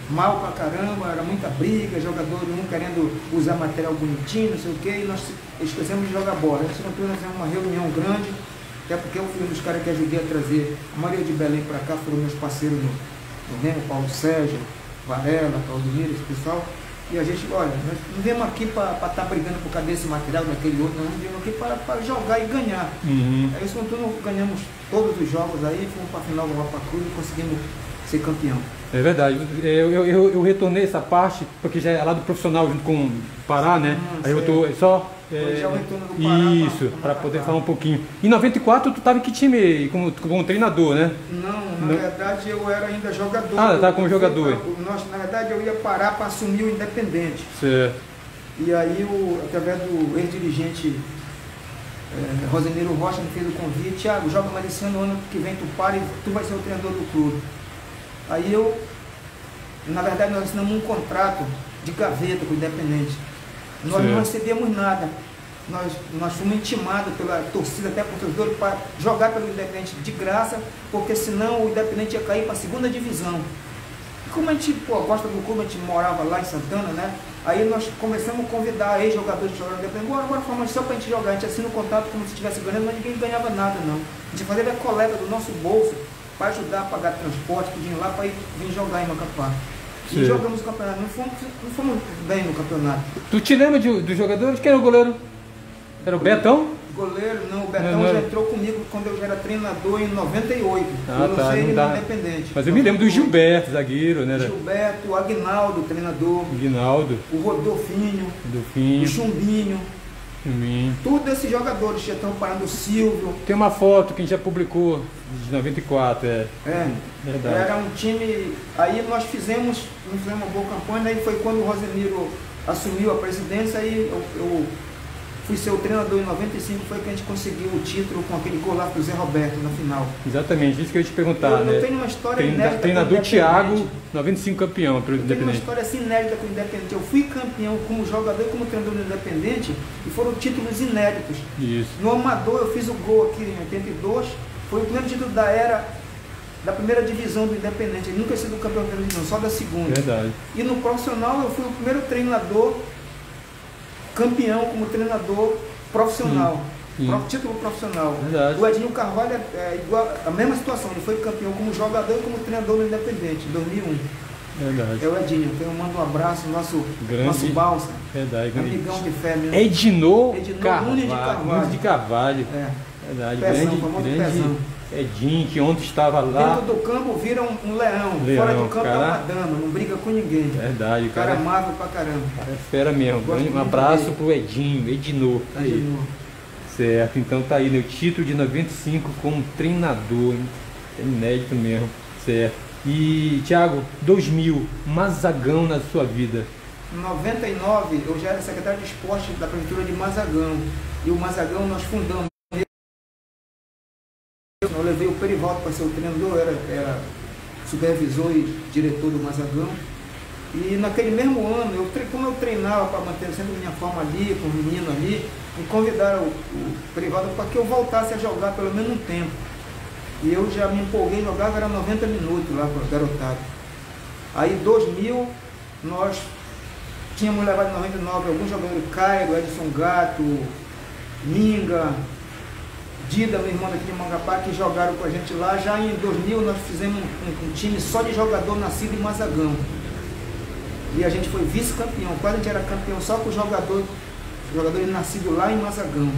mal pra caramba, era muita briga, jogador um querendo usar material bonitinho, não sei o que, e nós esquecemos de jogar bola. No segundo turno nós fizemos uma reunião grande, até porque eu fui um dos caras que ajudei a trazer a maioria de Belém pra cá, foram meus parceiros no Remo, Paulo Sérgio, Varela, Claudemiro, esse pessoal. E a gente, olha, nós não viemos aqui para estar brigando por causa desse material, daquele outro, nós viemos aqui para jogar e ganhar. Aí isso tudo ganhamos todos os jogos aí, fomos para a final do Rapa Cruz e conseguimos ser campeão. É verdade, eu retornei essa parte, porque já é lá do profissional junto com o Pará, né? Aí eu tô só... já o retorno do Pará. Isso, para poder falar um pouquinho. Em 94 tu estava em que time como treinador, né? Não, na verdade eu era ainda jogador. Ah, estava como jogador. Na verdade eu ia parar para assumir o Independente. Certo. E aí, através do ex-dirigente Roseneiro Rocha me fez o convite: Thiago, joga mais esse ano que vem tu para e tu vai ser o treinador do clube. Aí na verdade nós assinamos um contrato de gaveta com o Independente. Nós não recebíamos nada. Nós fomos intimados pela torcida, até por torcedores, para jogar pelo Independente de graça, porque senão o Independente ia cair para a segunda divisão. como a gente, pô, gosta do clube, a gente morava lá em Santana, né? Aí nós começamos a convidar ex-jogadores de jogar independente, bora formar só pra gente jogar. A gente assina um contrato como se estivesse ganhando, mas ninguém ganhava nada, não. A gente fazia a coleta do nosso bolso para ajudar a pagar transporte, que vinha lá para vir jogar em Macapá. E jogamos o campeonato, não fomos bem no campeonato. Tu te lembra dos jogadores? Quem era o goleiro? Era o Betão? Goleiro, não, o Betão já entrou comigo quando eu já era treinador em 98. Ah, eu tá, sei ele não no dá. Independente. Mas eu me lembro do Gilberto, zagueiro, né? Gilberto, o Aguinaldo, treinador. Aguinaldo. O Rodolfinho. Dolfinho. O Chumbinho. Todos esses jogadores já estão parando, o Silvio. Tem uma foto que a gente já publicou de 94, verdade. Era um time. Aí nós fizemos uma boa campanha, aí foi quando o Rosemiro assumiu a presidência, aí eu fui ser o treinador em 95, foi que a gente conseguiu o título com aquele gol lá pro Zé Roberto na final. Exatamente, isso que eu ia te perguntar, eu tenho uma história inédita. Treinador Thiago, 95 campeão pelo Independente. Tenho uma história assim inédita com o Independente. Eu fui campeão como jogador e como treinador do Independente e foram títulos inéditos. Isso. No Amador eu fiz o gol aqui em 82, foi o primeiro título da era da primeira divisão do Independente. Ele nunca tinha sido campeão da primeira divisão, só da segunda. Verdade. E no profissional eu fui o primeiro treinador campeão como treinador profissional. Título profissional. Verdade. O Edinho Carvalho é igual, a mesma situação, ele foi campeão como jogador e como treinador no Independente, em 2001. Verdade. É o Edinho, então eu mando um abraço, nosso balsa. Verdade. Amigão de fé mesmo. Edinô Carvalho. Nunes de Carvalho. Verdade. Grande Edinho, que ontem estava lá. Dentro do campo vira um leão. Fora do campo é uma dama, não briga com ninguém. Verdade. Cara amável pra caramba. Cara é fera mesmo. Um abraço pro Edinho, Edinô. Certo, então tá aí, né? O título de 95 como treinador, hein? É inédito mesmo, certo. E, Thiago, 2000, Mazagão na sua vida? Em 99, eu já era secretário de esporte da prefeitura de Mazagão. E o Mazagão nós fundamos. Eu levei o Perivaldo para ser o treinador, era supervisor e diretor do Mazagão. E naquele mesmo ano, como eu treinava para manter sempre minha forma ali, com o menino ali, me convidaram o Perivaldo para que eu voltasse a jogar pelo menos um tempo. E eu já me empolguei, jogava, era 90 minutos lá para o garotado. Aí em 2000, nós tínhamos levado em 99 alguns jogadores, Cairo, Edson Gato, Minga, Dida, meu irmão daqui de Macapá, que jogaram com a gente lá. Já em 2000 nós fizemos um time só de jogador nascido em Mazagão. E a gente foi vice-campeão, quase a gente era campeão só com jogadores nascidos lá em Mazagão.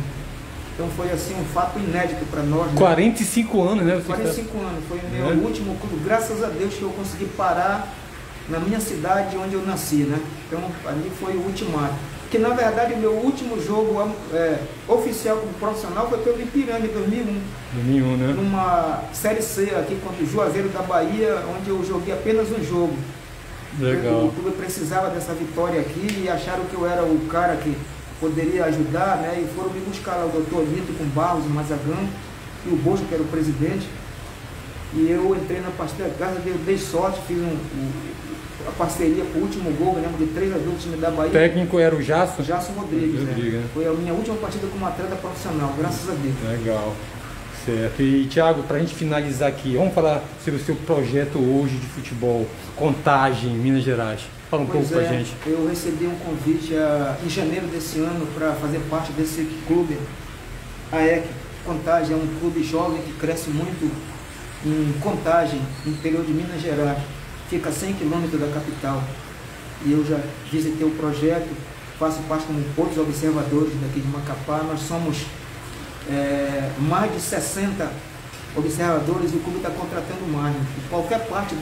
Então foi assim um fato inédito para nós. Né? 45 anos, né? 45 anos, foi o meu último clube, graças a Deus que eu consegui parar na minha cidade onde eu nasci, né? Então ali foi o ultimato. Que na verdade o meu último jogo oficial como profissional foi pelo Ipiranga em 2001. 2001, né? Numa Série C aqui contra o Juazeiro da Bahia, onde eu joguei apenas um jogo. Legal. O clube precisava dessa vitória aqui e acharam que eu era o cara que poderia ajudar, né? E foram me buscar lá o doutor Lito com Barros, o Mazagão, e o Bojo, que era o presidente. E eu entrei na partida, graças a Deus, dei sorte, fiz a parceria com o último gol, ganhamos de 3-2 do time da Bahia. O técnico era o Jasso? Jasso Rodrigues, né? Foi a minha última partida como atleta profissional, graças a Deus. Legal. Certo. E, Thiago, para a gente finalizar aqui, vamos falar sobre o seu projeto hoje de futebol, Contagem, Minas Gerais. Fala um pouco pra gente. Eu recebi um convite em janeiro desse ano para fazer parte desse clube. A EC Contagem é um clube jovem que cresce muito em Contagem, no interior de Minas Gerais. Fica a 100 quilômetros da capital. E eu já visitei o projeto, faço parte como outros observadores daqui de Macapá. Nós somos mais de 60 observadores e o clube está contratando mais. Em qualquer parte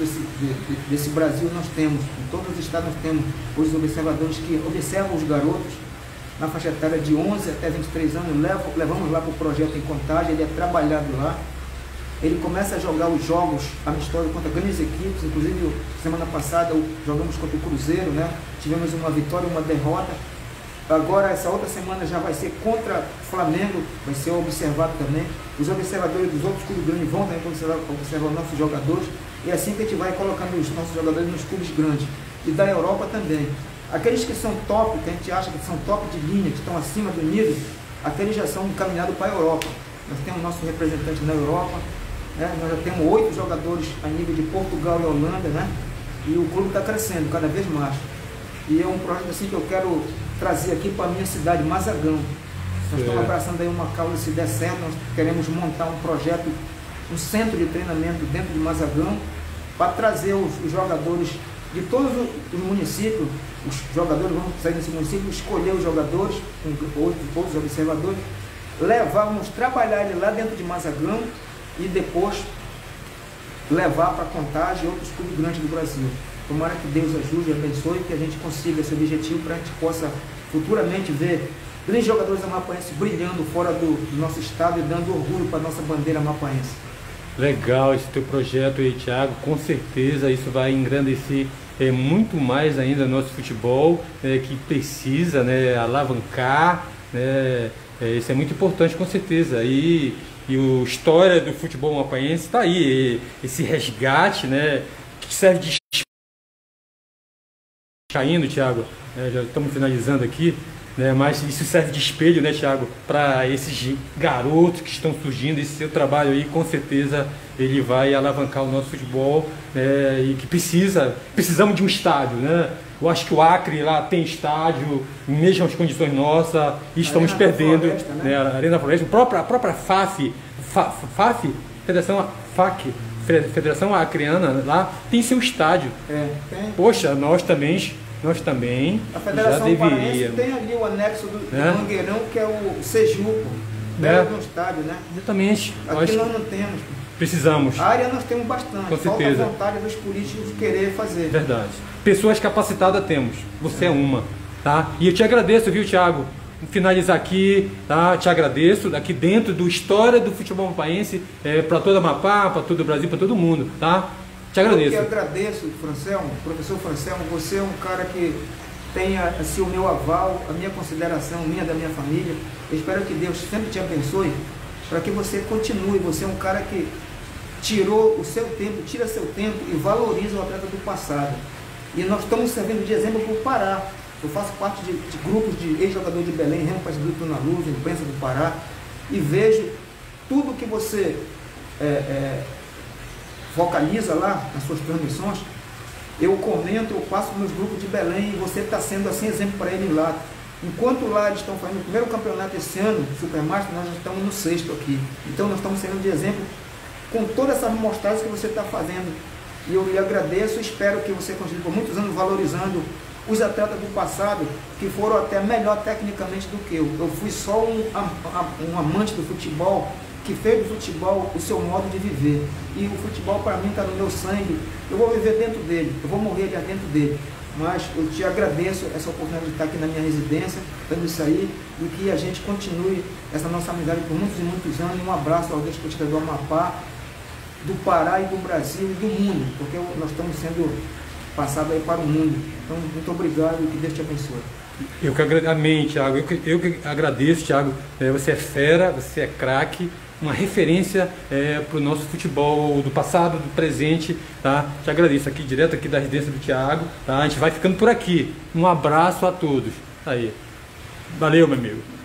desse Brasil nós temos, em todos os estados nós temos os observadores que observam os garotos na faixa etária de 11 até 23 anos, levamos lá para o projeto em Contagem, ele é trabalhado lá, ele começa a jogar os jogos amistosos contra grandes equipes, inclusive semana passada jogamos contra o Cruzeiro, né? Tivemos uma vitória e uma derrota. Agora, essa outra semana já vai ser contra o Flamengo, vai ser observado também. Os observadores dos outros clubes grandes vão também observar os nossos jogadores. E é assim que a gente vai colocando os nossos jogadores nos clubes grandes. E da Europa também. Aqueles que são top, que a gente acha que são top de linha, que estão acima do nível, aqueles já são encaminhados para a Europa. Nós temos nosso representante na Europa, né? Nós já temos 8 jogadores a nível de Portugal e Holanda, né? E o clube está crescendo cada vez mais. E é um projeto assim que eu quero trazer aqui para a minha cidade, Mazagão. Nós estamos abraçando aí uma causa, se der certo, nós queremos montar um projeto, um centro de treinamento dentro de Mazagão, para trazer os jogadores de todos os municípios, os jogadores vão sair desse município, escolher os jogadores, com todos os observadores, vamos trabalhar ele lá dentro de Mazagão e depois levar para Contagem e outros clubes grandes do Brasil. Tomara que Deus ajude e abençoe, que a gente consiga esse objetivo para a gente possa futuramente ver grandes jogadores amapaenses brilhando fora do nosso estado e dando orgulho para a nossa bandeira amapaense. Legal esse teu projeto aí, Thiago. Com certeza isso vai engrandecer muito mais ainda o nosso futebol, que precisa, né, alavancar, né, isso é muito importante, com certeza. E a história do futebol amapaense está aí, esse resgate, né, que serve de... Caindo, Thiago, já estamos finalizando aqui, né, mas isso serve de espelho, né, Thiago, para esses garotos que estão surgindo. Esse seu trabalho aí, com certeza, ele vai alavancar o nosso futebol, né, e que precisamos de um estádio, né? Eu acho que o Acre lá tem estádio, mesmo as condições nossas, e estamos perdendo, Floresta, né? A Arena Floresta, a própria FAF, Federação Acreana, lá tem seu estádio. Tem. Poxa, nós também A Federação já Paraense deveríamos. tem ali o anexo do Mangueirão, que é o Sejuco, perto do estádio, né? Exatamente. Aqui nós não temos. Precisamos. A área nós temos bastante. Com certeza. Falta a vontade dos políticos querer fazer. Verdade. Pessoas capacitadas temos. Você é uma, tá? E eu te agradeço, viu, Thiago? Vou finalizar aqui, tá? Te agradeço, aqui dentro do História do Futebol Amapaense, para toda Amapá, para todo o Brasil, para todo mundo, tá? Te agradeço. Eu que agradeço, Francelmo, professor Francelmo, você é um cara que tem assim, o meu aval, a minha consideração, minha da minha família. Eu espero que Deus sempre te abençoe, para que você continue. Você é um cara que tirou o seu tempo, tira seu tempo e valoriza o atleta do passado. E nós estamos servindo de exemplo para o Pará. Eu faço parte de grupos de ex-jogadores de Belém, Remo Paz-Grito na Luz, imprensa do Pará, e vejo tudo que você focaliza lá nas suas transmissões. Eu comento, eu passo nos grupos de Belém e você está sendo assim exemplo para eles lá. Enquanto lá eles estão fazendo o primeiro campeonato esse ano, Supermaster, nós já estamos no 6º aqui. Então nós estamos sendo de exemplo com todas essas mostragens que você está fazendo. E eu lhe agradeço e espero que você continue por muitos anos valorizando os atletas do passado, que foram até melhor tecnicamente do que eu. Eu fui só um amante do futebol, que fez do futebol o seu modo de viver. E o futebol para mim está no meu sangue. Eu vou viver dentro dele, eu vou morrer dentro dele. Mas eu te agradeço essa oportunidade de estar aqui na minha residência, dando isso aí, e que a gente continue essa nossa amizade por muitos e muitos anos. E um abraço ao desportista do Amapá, do Pará e do Brasil e do mundo, porque nós estamos sendo passados aí para o mundo. Então, muito obrigado e que Deus te abençoe. Amém, Thiago. Eu que agradeço, Thiago. Você é fera, você é craque, uma referência para o nosso futebol do passado, do presente, tá? Te agradeço aqui, direto aqui da residência do Thiago, tá? A gente vai ficando por aqui. Um abraço a todos. Aí. Valeu, meu amigo.